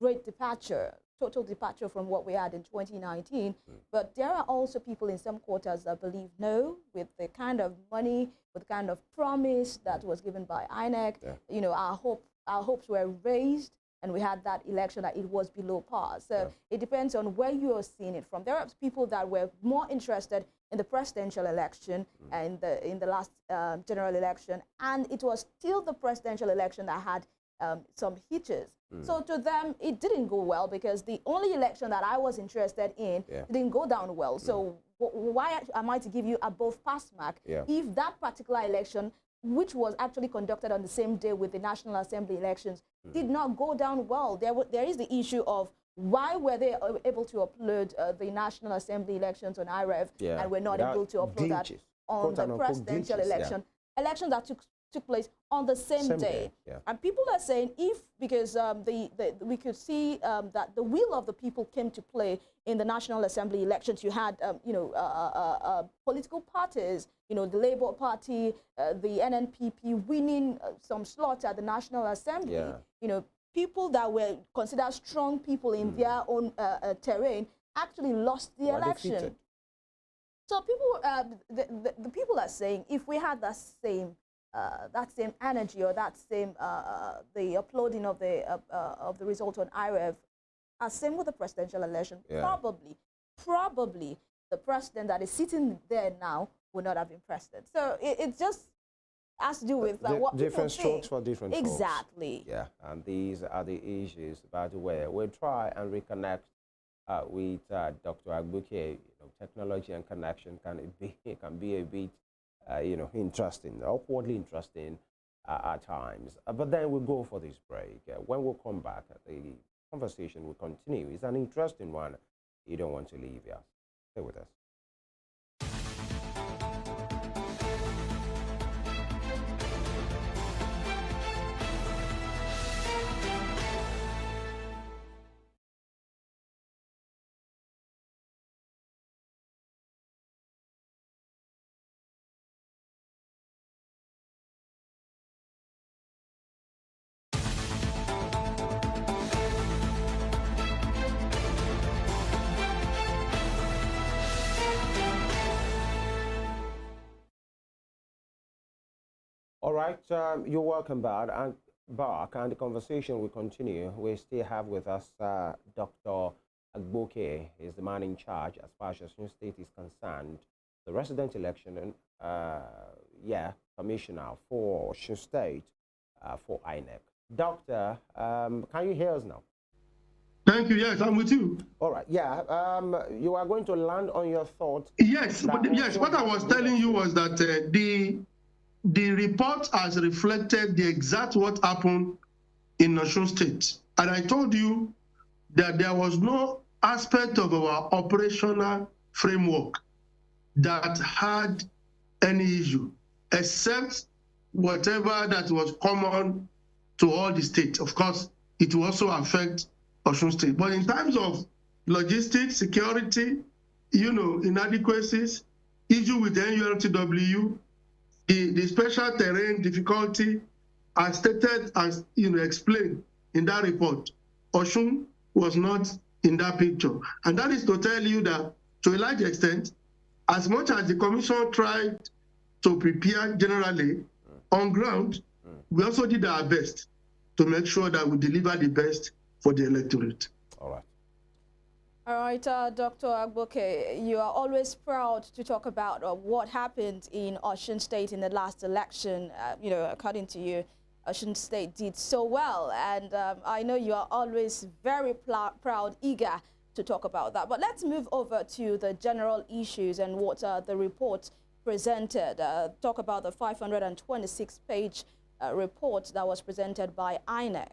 great departure, total departure from what we had in 2019. But there are also people in some quarters that believe no, with the kind of money, with the kind of promise that was given by Inec, our hopes were raised, and we had that election that it was below par. So it depends on where you are seeing it from. There are people that were more interested in the presidential election and in the last general election, and it was still the presidential election that had some hitches. So to them, it didn't go well because the only election that I was interested in didn't go down well. So why am I to give you above pass mark if that particular election, which was actually conducted on the same day with the National Assembly elections, did not go down well? There is the issue of why were they able to upload the National Assembly elections on IREV and were not able to upload that on the presidential election? Election that took place on the same day. And people are saying because we could see that the will of the people came to play in the National Assembly elections. You had political parties, the Labour Party, the NNPP winning some slots at the National Assembly. People that were considered strong people in their own terrain actually lost the election. Defeated. So people, the people are saying if we had that same energy or that same the uploading of the result on IREV, same with the presidential election, probably the president that is sitting there now would not have been president. So it just has to do with what different strokes for different folks. Exactly. Yeah, and these are the issues. By the way, we'll try and reconnect with Dr. Agboke. Technology and connection can be a bit interesting, upwardly interesting at times. But then we'll go for this break. When we come back, the conversation will continue. It's an interesting one. You don't want to leave here. Stay with us. All right, you're welcome back, and the conversation will continue. We still have with us Dr. Agboke, is the man in charge as far as Osun State is concerned. The resident election, commissioner for Osun State for Inec. Doctor, can you hear us now? Thank you. Yes, I'm with you. All right. Yeah. You are going to land on your thoughts. Yes. What I was telling you was that the report has reflected the exact what happened in Osun State. And I told you that there was no aspect of our operational framework that had any issue, except whatever that was common to all the states. Of course, it will also affect Osun State. But in terms of logistics, security, inadequacies, issue with the NULTW, the special terrain difficulty as stated, as explained in that report, Osun was not in that picture. And that is to tell you that, to a large extent, as much as the commission tried to prepare generally on ground, we also did our best to make sure that we deliver the best for the electorate. All right. All right, Dr. Agboke, you are always proud to talk about what happened in Osun State in the last election, according to you. Osun State did so well. And I know you are always very proud, eager to talk about that. But let's move over to the general issues and what the report presented. Talk about the 526-page report that was presented by Inec.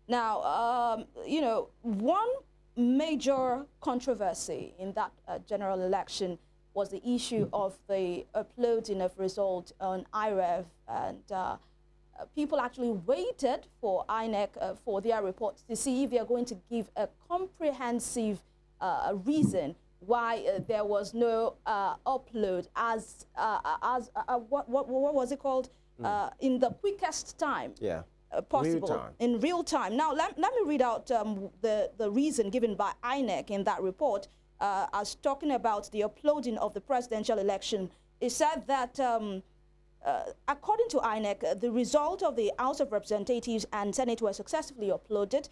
Now, you know, one major controversy in that general election was the issue of the uploading of results on IREV, and people actually waited for Inec for their reports to see if they are going to give a comprehensive reason why there was no upload as what was it called, in the quickest time. Yeah. Possible in real time. Now, let me read out the reason given by Inec in that report as talking about the uploading of the presidential election. It said that according to Inec, the result of the House of Representatives and Senate were successfully uploaded,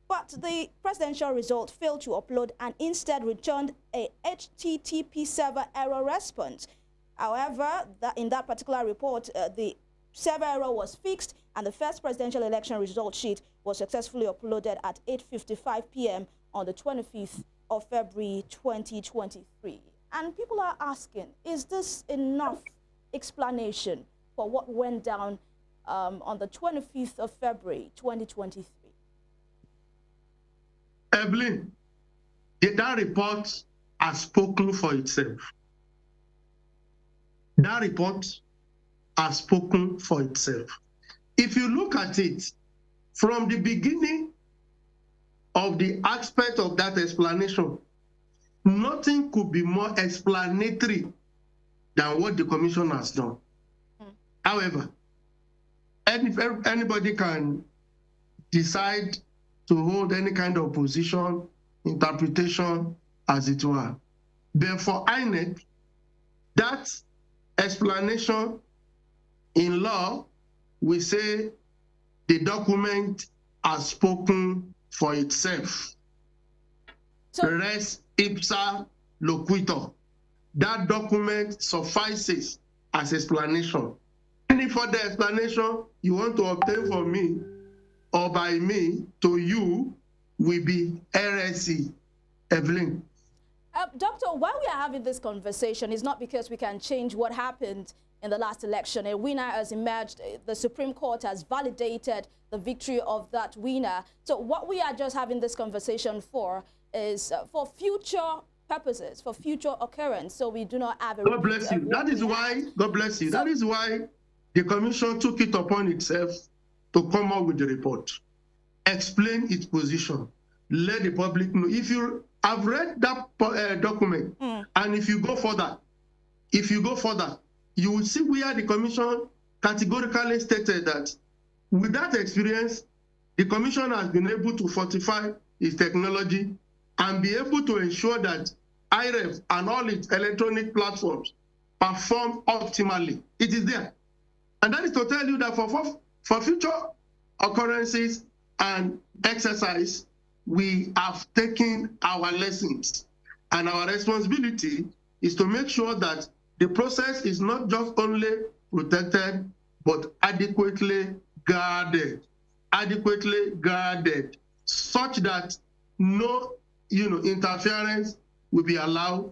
but the presidential result failed to upload and instead returned a HTTP server error response. However, in that particular report, the server error was fixed and the first presidential election result sheet was successfully uploaded at 8:55 p.m. on the 25th of February 2023. And people are asking, is this enough explanation for what went down on the 25th of February 2023? Evelyn, that report has spoken for itself. That report has spoken for itself. If you look at it, from the beginning of the aspect of that explanation, nothing could be more explanatory than what the commission has done. However, anybody can decide to hold any kind of position, interpretation, as it were. But for INEC, that explanation in law, we say the document has spoken for itself. So, res ipsa loquitur. That document suffices as explanation. Any further explanation you want to obtain from me or by me to you will be heresy. Evelyn. Doctor, why we are having this conversation is not because we can change what happened in the last election. A winner has emerged. The Supreme Court has validated the victory of that winner. So what we are just having this conversation for is for future purposes, for future occurrence. So we do not have a... God bless you. That is why, God bless you. So, that is why the commission took it upon itself to come out with the report, explain its position, let the public know. If you have read that document, and if you go further, you will see where the commission categorically stated that with that experience, the commission has been able to fortify its technology and be able to ensure that IREF and all its electronic platforms perform optimally. It is there. And that is to tell you that for future occurrences and exercise, we have taken our lessons. And our responsibility is to make sure that the process is not just only protected, but adequately guarded, such that no interference will be allowed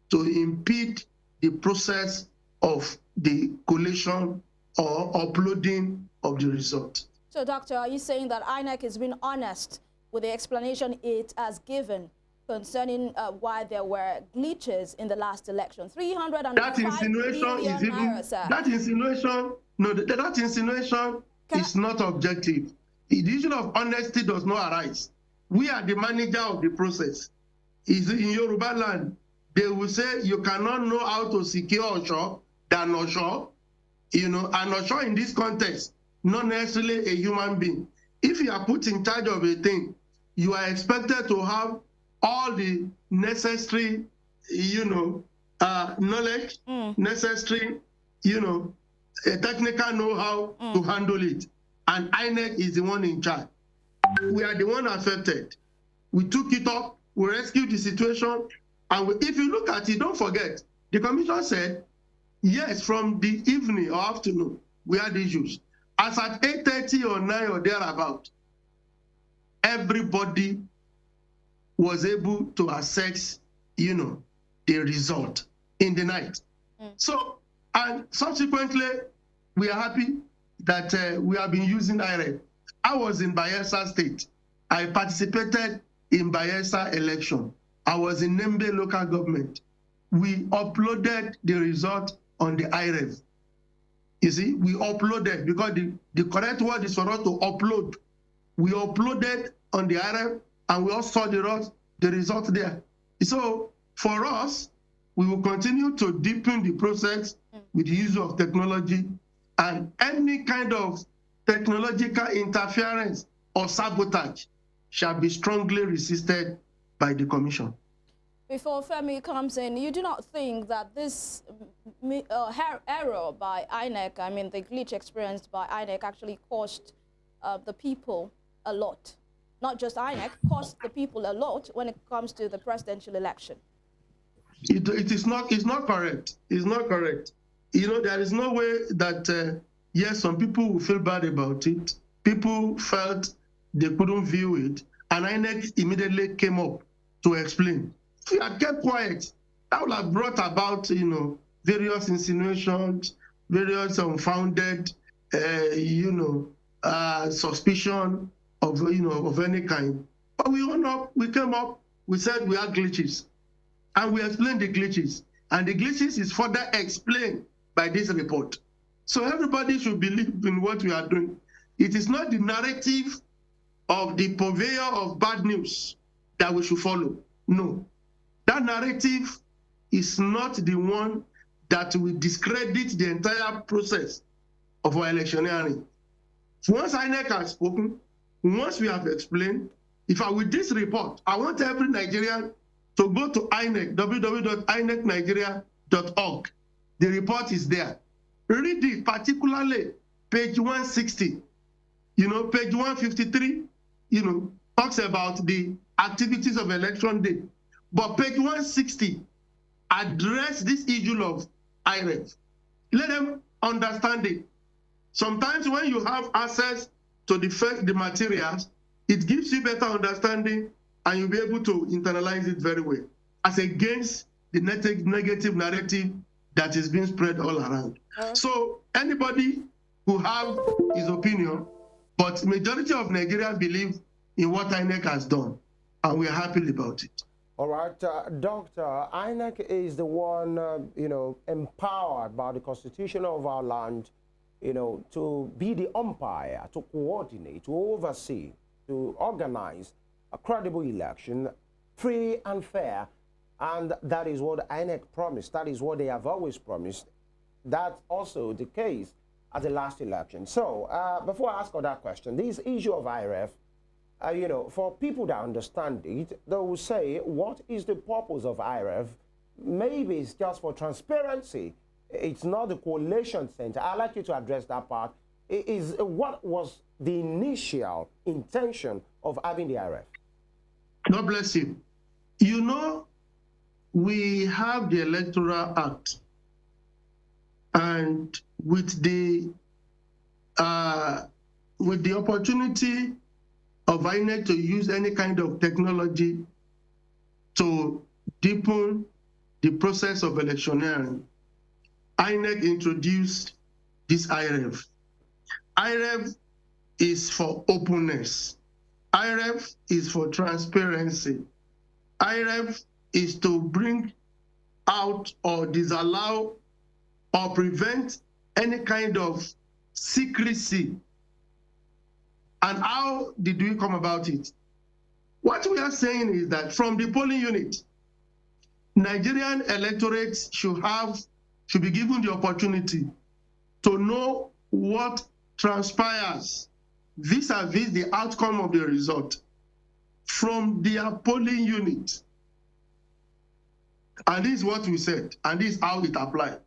to impede the process of the collation or uploading of the result. So, Doctor, are you saying that INEC has been honest with the explanation it has given concerning why there were glitches in the last election? 305 that insinuation is even naira, sir. That insinuation is not objective. The issue of honesty does not arise. We are the manager of the process. Is in Yoruba land, they will say you cannot know how to secure Osho than Osho. And Osho in this context, not necessarily a human being. If you are put in charge of a thing, you are expected to have all the necessary, knowledge, necessary, technical know-how to handle it. And INEC is the one in charge. We are the one affected. We took it up, we rescued the situation, and if you look at it, don't forget, the commission said, yes, from the evening or afternoon, we had issues. As at 8:30 or 9 or thereabout, everybody was able to access, the result in the night. So, and subsequently, we are happy that we have been using IREF. I was in Bayelsa State. I participated in Bayelsa election. I was in Nembe local government. We uploaded the result on the IREF. You see, we uploaded, because the correct word is for us to upload. We uploaded on the IREF, and we all saw the result there. So for us, we will continue to deepen the process with the use of technology, and any kind of technological interference or sabotage shall be strongly resisted by the Commission. Before Femi comes in, you do not think that this error by Inec, I mean the glitch experienced by Inec, actually cost the people a lot? Not just Inec, cost the people a lot when it comes to the presidential election. It is not. It's not correct. It's not correct. There is no way that yes, some people will feel bad about it. People felt they couldn't view it, and INEC immediately came up to explain. If you had kept quiet, that would have brought about, various insinuations, various unfounded, suspicion of any kind. But we came up, we said we had glitches, and we explained the glitches, and the glitches is further explained by this report. So everybody should believe in what we are doing. It is not the narrative of the purveyor of bad news that we should follow. No. That narrative is not the one that will discredit the entire process of our electioneering. Once INEC has spoken, once we have explained, with this report, I want every Nigerian to go to INEC, www.inecnigeria.org. The report is there. Read it, particularly page 160. Page 153, talks about the activities of election day. But page 160 address this issue of IREF. Let them understand it. Sometimes when you have access to the materials, it gives you better understanding, and you'll be able to internalize it very well, as against the negative narrative that is being spread all around. So anybody who have his opinion, but majority of Nigerians believe in what INEC has done, and we are happy about it. All right, Doctor, INEC is the one, empowered by the Constitution of our land, to be the umpire, to coordinate, to oversee, to organize a credible election, free and fair. And that is what INEC promised. That is what they have always promised. That's also the case at the last election. So before I ask that question, this issue of IREF, for people that understand it, they will say, what is the purpose of IREF? Maybe it's just for transparency. It's not the coalition center. I'd like you to address that part. What was the initial intention of having the IREF? God bless you. We have the Electoral Act, and with the opportunity of INEC to use any kind of technology to deepen the process of electioneering, INEC introduced this IREF. IREF is for openness. IREF is for transparency. IREF is to bring out or disallow or prevent any kind of secrecy. And how did we come about it? What we are saying is that from the polling unit, Nigerian electorates should be given the opportunity to know what transpires vis-a-vis the outcome of the result from their polling unit. And this is what we said, and this is how it applies,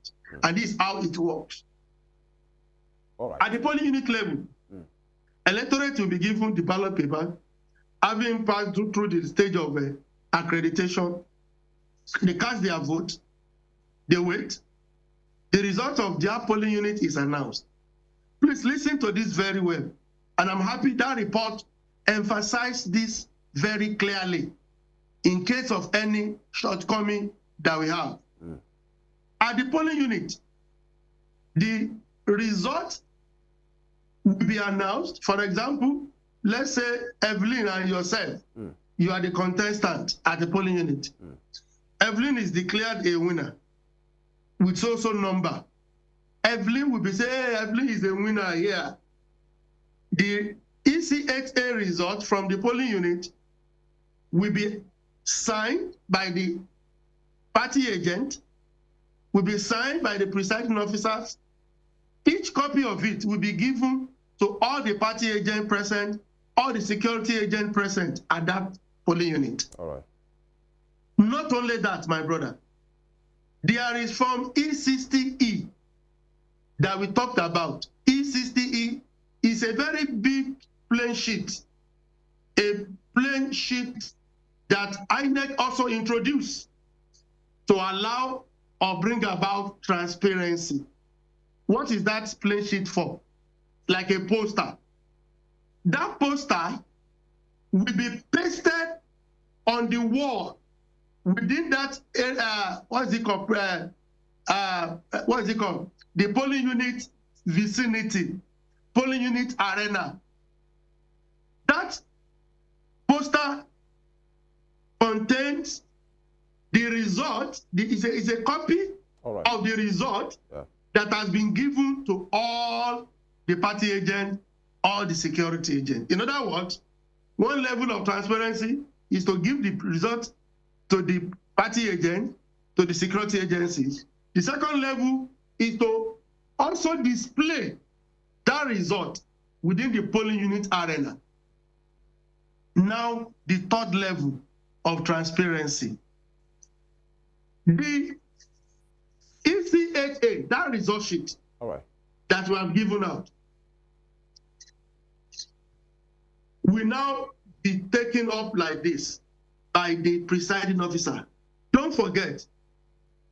and this is how it works. All right. At the polling unit level, electorate will be given the ballot paper, having passed through the stage of accreditation. They cast their vote, they wait. The result of their polling unit is announced. Please listen to this very well. And I'm happy that report emphasized this very clearly in case of any shortcoming that we have. At the polling unit, the result will be announced. For example, let's say Evelyn and yourself, you are the contestant at the polling unit. Evelyn is declared a winner with so number. Evelyn will be saying, hey, Evelyn is a winner here. The ECHA result from the polling unit will be signed by the party agent, will be signed by the presiding officers. Each copy of it will be given to all the party agents present, all the security agents present at that polling unit. All right. Not only that, my brother, there is Form E60E that we talked about. E60E is a very big plain sheet, a plain sheet that Inec also introduced to allow or bring about transparency. What is that plain sheet for? Like a poster. That poster will be pasted on the wall within that, what is it called? The polling unit vicinity, polling unit arena. That poster contains the result, is a copy of the result that has been given to all the party agents, all the security agents. In other words, one level of transparency is to give the result to the party agent, to the security agencies. The second level is to also display that result within the polling unit arena. Now, the third level of transparency. The ECHA, that result sheet that we have given out, will now be taken up like this by the presiding officer. Don't forget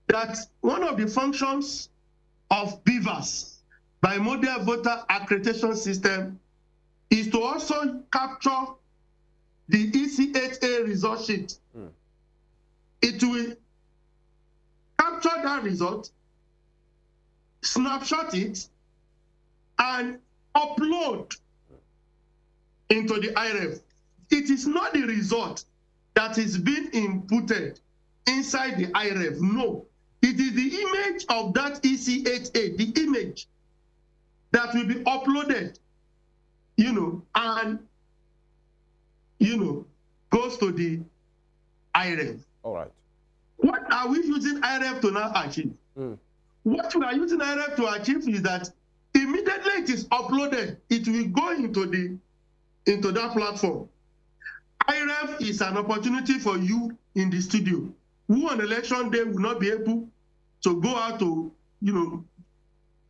that one of the functions of BVAS, Bimodal Voter Accreditation System, is to also capture the ECHA result sheet. It will capture that result, snapshot it, and upload into the IREF. It is not the result that is being inputted inside the IREF. No, it is the image of that ECHA, the image that will be uploaded, and, goes to the IREF. All right. What are we using IREF to now achieve? What we are using IREF to achieve is that immediately it is uploaded, it will go into that platform. IREF is an opportunity for you in the studio who on election day will not be able to go out to,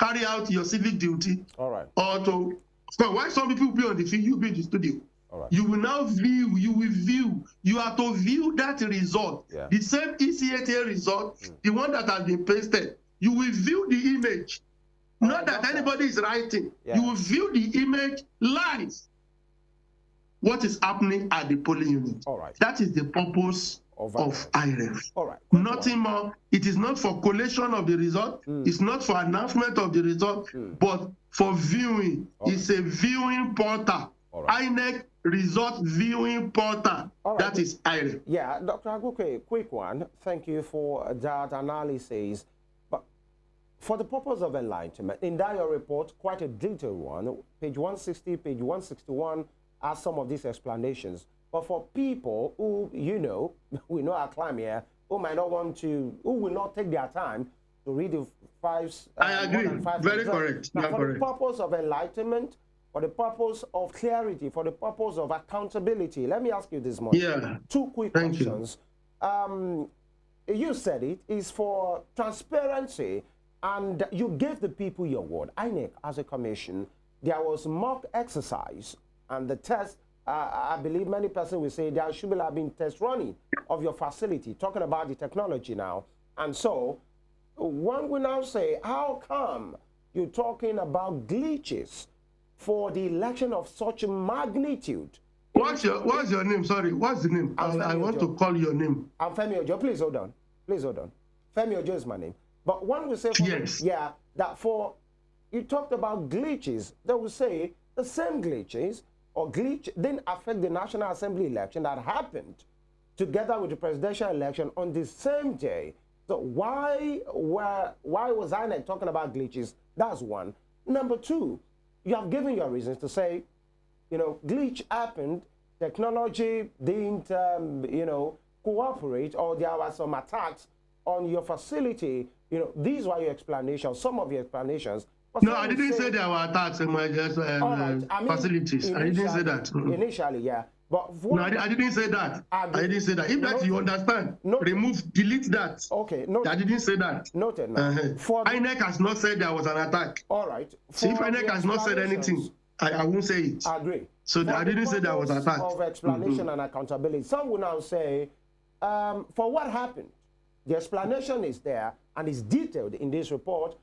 carry out your civic duty. All right. Or to, why some people will be on the field, you be in the studio. All right. You will now view, you are to view that result, the same ECHA result, the one that has been pasted. You will view the image, not that anybody is writing. You will view the image live. What is happening at the polling unit. All right. That is the purpose of IREF. All right. Nothing more. It is not for collation of the result. It's not for announcement of the result, but for viewing. It's a viewing portal. Inec result viewing portal. That is IREF. Yeah, Dr. Aguke, quick one. Thank you for that analysis. But for the purpose of enlightenment, in that your report, quite a detailed one, page 160, page 161, are some of these explanations. But for people who, we know our climate here, who might not want to, who will not take their time to read the I agree. Very correct. Now, for the purpose of enlightenment, for the purpose of clarity, for the purpose of accountability, let me ask you this morning. Yeah. Two quick questions. You said it is for transparency, and you gave the people your word. Inec, as a commission, there was mock exercise, and the test, I believe many persons will say there should have been test running of your facility, talking about the technology now. And so one will now say, how come you're talking about glitches for the election of such magnitude. What's your name? Sorry, what's the name? I want to call your name. I'm Femi Ojo. Please hold on. Please hold on. Femi Ojo is my name. But one will say, Yes. yeah, that for, you talked about glitches. They will say the same glitches or glitch didn't affect the National Assembly election that happened together with the presidential election on the same day. So why was Inec talking about glitches? That's one. Number two, you have given your reasons to say, you know, glitch happened, technology didn't, you know, cooperate, or there were some attacks on your facility. You know, these were your explanations, some of your explanations. No, I didn't say there were attacks in my facilities. I didn't say that. Initially, yeah. But no, I didn't say that. I didn't say that. If that you understand, delete that. Okay, I didn't say that. Noted. Now. Inec has not said there was an attack. All right. See, if Inec has not said anything, I won't say it. I agree. So I didn't say there was an attack. Of explanation and accountability. Some will now say, for what happened, the explanation is there and is detailed in this report.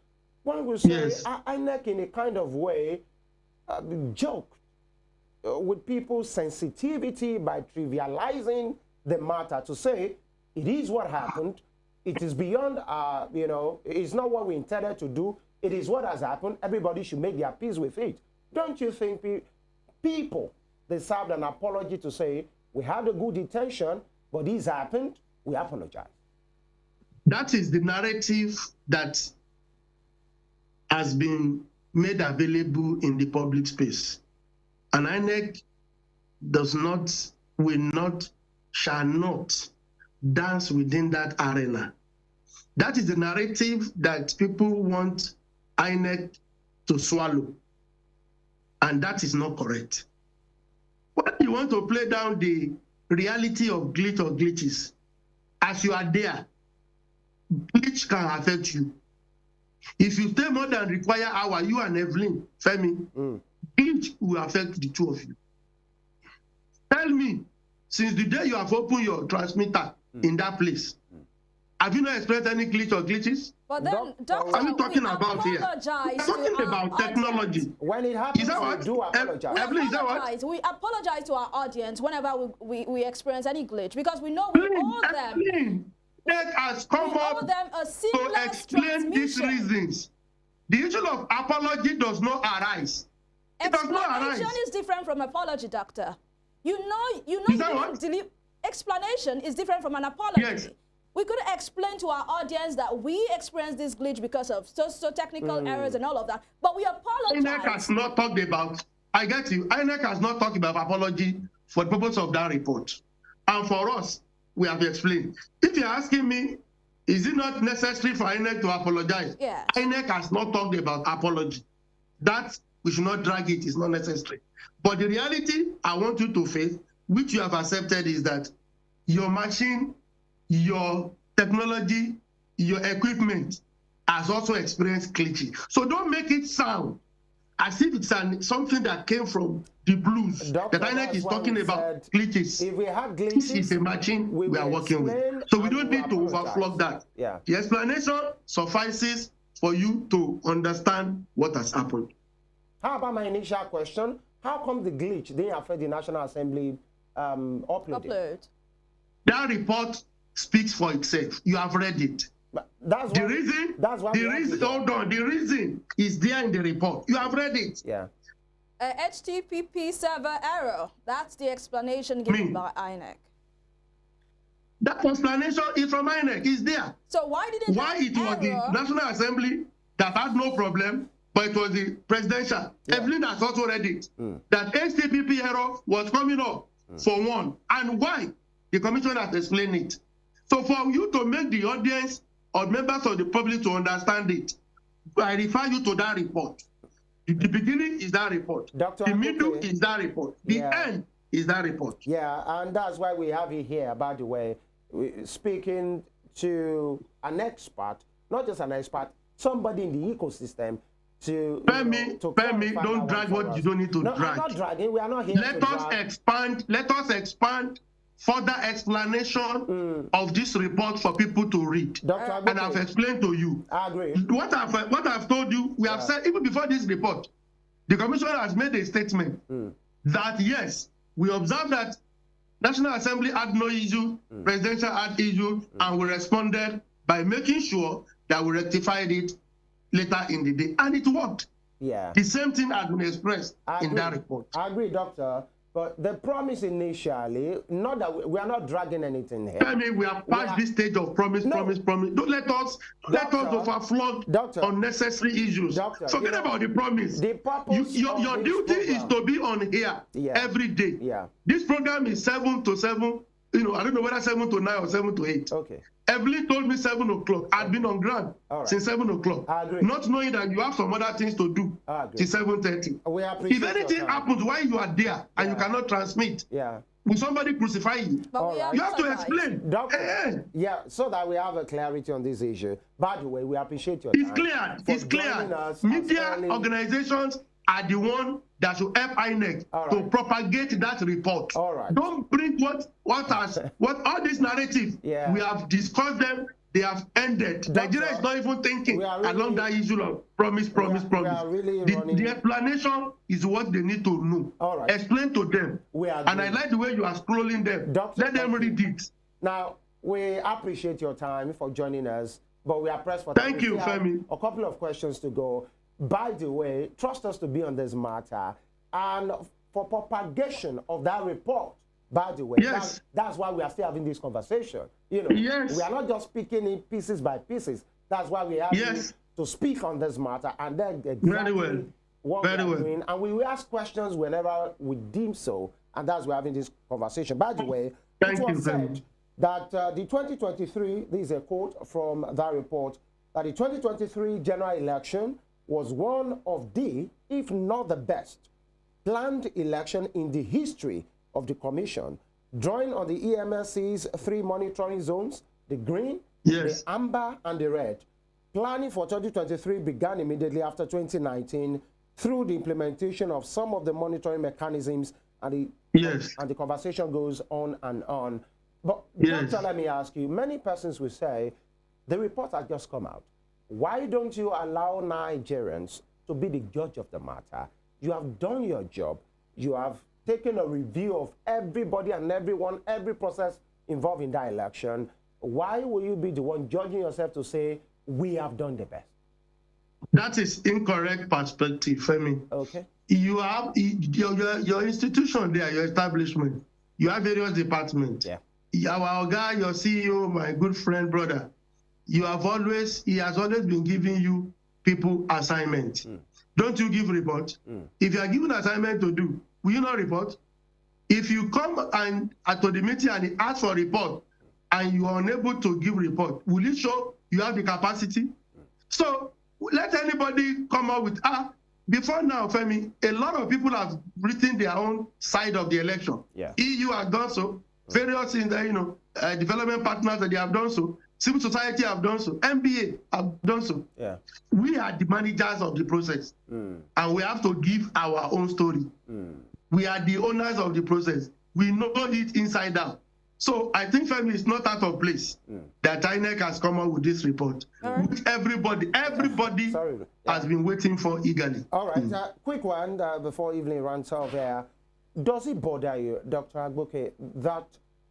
One will say, yes. Inec in a kind of way joked with people's sensitivity by trivializing the matter to say, it is what happened. It is beyond, you know, it's not what we intended to do. It is what has happened. Everybody should make their peace with it. Don't you think people deserve an apology to say, we had a good intention, but this happened, we apologize? That is the narrative that has been made available in the public space. And INEC does not, will not, shall not dance within that arena. That is the narrative that people want INEC to swallow. And that is not correct. When you want to play down the reality of glitch or glitches, as you are there, glitch can affect you. If you stay more than required hour, you and Evelyn, Femi, glitch will affect the two of you. Tell me, since the day you have opened your transmitter in that place, have you not experienced any glitch or glitches? But then, Doctor, are you talking about here? We're talking about technology. When it happens, we do apologize. Evelyn, is that what? We apologize to our audience whenever we experience any glitch, because we know we owe them. That has come up to explain these reasons. The issue of apology does not arise. It does not arise. Explanation is different from apology, Doctor. You know, explanation is different from an apology. Yes. We could explain to our audience that we experienced this glitch because of technical errors and all of that, but we apologize. INEC has not talked about, I get you, INEC has not talked about apology for the purpose of that report. And for us, we have explained. If you're asking me, is it not necessary for INEC to apologize? Yes. INEC has not talked about apology. That, we should not drag it, it's not necessary. But the reality I want you to face, which you have accepted, is that your machine, your technology, your equipment has also experienced glitching. So don't make it sound as if it's something that came from the blues. That INEC is talking about glitches. If we have glitches, this is a machine we are working with. So we don't need to overflow that. Yeah. The explanation suffices for you to understand what has happened. How about my initial question? How come the glitch didn't affect the National Assembly upload? That report speaks for itself. You have read it. But that's the reason. Hold on. The reason is there in the report. You have read it. Yeah. HTTP server error. That's the explanation given by INEC. That explanation is from INEC. It's there. So why didn't it was the National Assembly that had no problem, but it was the presidential. Yeah. Evelyn has also read it. That HTTP error was coming up for one, and why? The commission has explained it. So for you to make the audience or members of the public to understand it, I refer you to that report. The beginning is that report. The middle is that report. The end is that report. Yeah, and that's why we have it here, by the way, speaking to an expert, not just an expert, somebody in the ecosystem to Femi, don't drag what you don't need to drag. I'm not dragging. We are not here Let us expand further explanation of this report for people to read. Dr. And I've explained to you. I agree. What I've told you, we have said, even before this report, the Commission has made a statement that, yes, we observed that National Assembly had no issue, Presidential had issue, and we responded by making sure that we rectified it later in the day. And it worked. Yeah. The same thing has been expressed in that report. I agree, Doctor. But the promise initially, not that we are not dragging anything here. I mean, we have passed this stage of promise. Don't let us overflow unnecessary issues. Forget about the promise. The purpose your duty is to be on here every day. Yeah. This program is 7 to 7. You know, I don't know whether 7 to 9 or 7 to 8. Okay. Evelyn told me 7 o'clock. I've been on ground since 7 o'clock. I agree. Not knowing that you have some other things to do till 7:30. We appreciate if anything happens while you are there and you cannot transmit, will somebody crucify you? But you have to explain. Doctor, so that we have a clarity on this issue. By the way, we appreciate your time. It's clear. Media organizations are the one that should help Inec to propagate that report. Don't bring what all this narrative. We have discussed them. They have ended. Doctor, Nigeria is not even thinking along that issue of promise. The explanation is what they need to know. Explain to them. And I like the way you are scrolling them. Doctor, let them read it. Now, we appreciate your time for joining us, but we are pressed for time. Thank you, Femi. A couple of questions to go. By the way, trust us to be on this matter. And for propagation of that report, by the way, that's why we are still having this conversation. You know, we are not just speaking in pieces by pieces. That's why we have to speak on this matter and then exactly what we are doing. And we will ask questions whenever we deem so, and that's why we're having this conversation. By the way, it was said that the 2023, this is a quote from that report, that the 2023 general election was one of the, if not the best, planned election in the history of the Commission, drawing on the EMSC's 3 monitoring zones, the green, the amber, and the red. Planning for 2023 began immediately after 2019 through the implementation of some of the monitoring mechanisms, and the conversation goes on and on. But Doctor, let me ask you, many persons will say, the report has just come out. Why don't you allow Nigerians to be the judge of the matter? You have done your job. You have taken a review of everybody and everyone, every process involved in that election. Why will you be the one judging yourself to say, we have done the best? That is incorrect perspective, Femi. Okay. You have your institution there, your establishment. You have various departments. Our guy, your CEO, my good friend, brother, he has always been giving you people assignments. Don't you give report? If you are given assignment to do, will you not report? If you come to the meeting and ask for a report and you are unable to give report, will it show you have the capacity? So let anybody come up with, before now, Femi, a lot of people have written their own side of the election. EU has done so, various development partners that they have done so, civil society have done so, MBA have done so. We are the managers of the process, and we have to give our own story. We are the owners of the process. We know it inside out. So I think, Femi, it's not out of place that Inec has come out with this report, which everybody has been waiting for eagerly. All right, quick one before Evelyn runs off here. Does it bother you, Dr. Agboke, that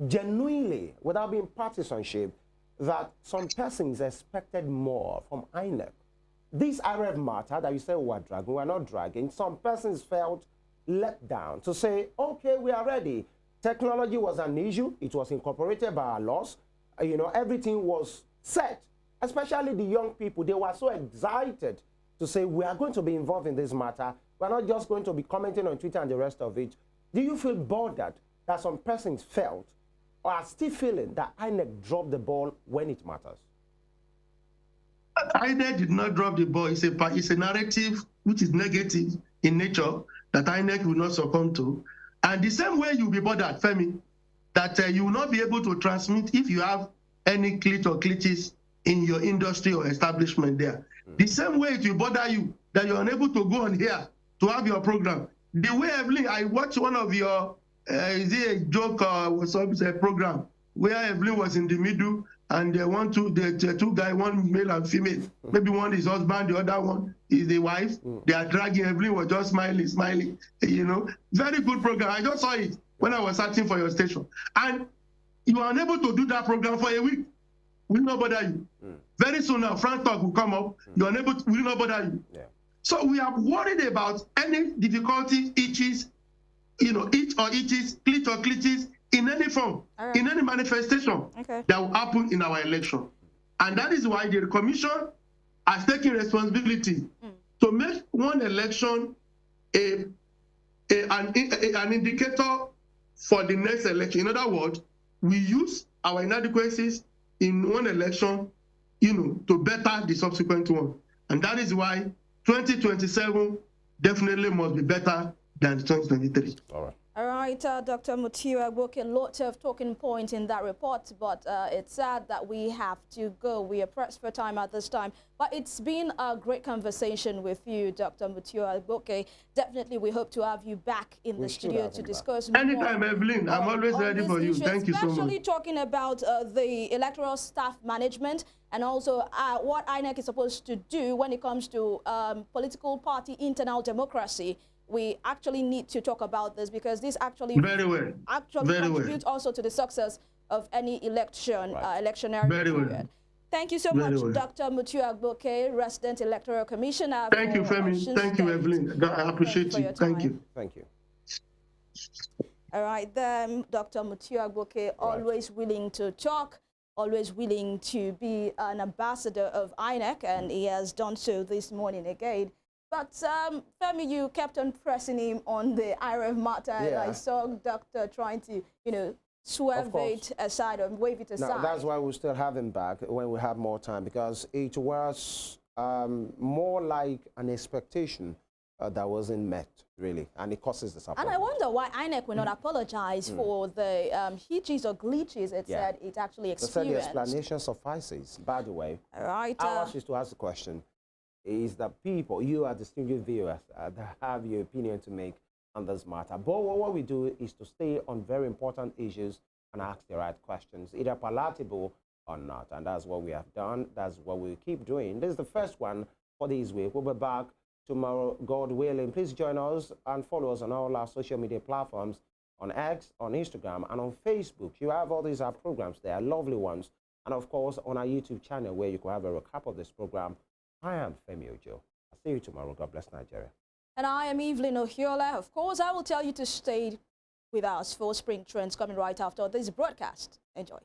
genuinely, without being partisanship, that some persons expected more from Inec? This RF matter that you say we are dragging, we are not dragging, some persons felt let down to say, okay, we are ready. Technology was an issue. It was incorporated by our laws. Everything was set, especially the young people. They were so excited to say, we are going to be involved in this matter. We're not just going to be commenting on Twitter and the rest of it. Do you feel bothered that some persons felt or are still feeling that INEC dropped the ball when it matters? INEC did not drop the ball. It's a narrative which is negative in nature that INEC will not succumb to. And the same way you'll be bothered, Femi, that you will not be able to transmit if you have any glitch or glitches in your industry or establishment there. The same way it will bother you that you're unable to go on here to have your program. The way, Evelyn, I watched one of your is it a joke or was a program where Evelyn was in the middle and the two guys, one male and female. Maybe one is husband, the other one is the wife. They are dragging. Evelyn was just smiling. You know, very good program. I just saw it when I was searching for your station. And you are unable to do that program for a week. Will not bother you. Very soon now, France Talk will come up. You are unable to, will not bother you. Yeah. So we are worried about any difficulty, itches, you know, glitch or glitches in any form, in any manifestation that will happen in our election. And that is why the commission has taken responsibility to make one election an indicator for the next election. In other words, we use our inadequacies in one election, you know, to better the subsequent one. And that is why 2027 definitely must be better than 2023. All right, Dr. Mutiu Agboke, a lot of talking points in that report, but it's sad that we have to go. We are pressed for time at this time. But it's been a great conversation with you, Dr. Mutiu Agboke. Definitely, we hope to have you back in the studio to discuss more. Anytime, Evelyn. I'm always ready for you. Thank you so much. Especially talking about the electoral staff management and also what Inec is supposed to do when it comes to political party internal democracy. We actually need to talk about this because this actually contributes also to the success of any election, electionary period. Thank you so much, Dr. Mutiu Agboke, Resident Electoral Commissioner. Thank you, Femi. Thank you, Evelyn. I appreciate you. Thank you. Thank you. All right, then, Dr. Mutiu Agboke, always willing to talk, always willing to be an ambassador of Inec, and he has done so this morning again. But Femi, you kept on pressing him on the IRF matter, and I saw Doctor trying to, you know, swerve it aside or wave it aside. Now, that's why we still have him back when we have more time, because it was more like an expectation that wasn't met, really, and it causes disappointment. And I wonder why Inec will not apologize for the hitches or glitches it said it actually experienced. They said the explanation suffices, by the way. All right. Ours is to ask the question, is that people, you are distinguished viewers, that have your opinion to make on this matter. But what we do is to stay on very important issues and ask the right questions, either palatable or not. And that's what we have done. That's what we'll keep doing. This is the first one for this week. We'll be back tomorrow, God willing. Please join us and follow us on all our social media platforms, on X, on Instagram, and on Facebook. You have all these programs there, lovely ones. And of course, on our YouTube channel, where you can have a recap of this program. I am Femi Ojo. I'll see you tomorrow. God bless Nigeria. And I am Evelyn Ohiolei. Of course, I will tell you to stay with us for Spring Trends coming right after this broadcast. Enjoy.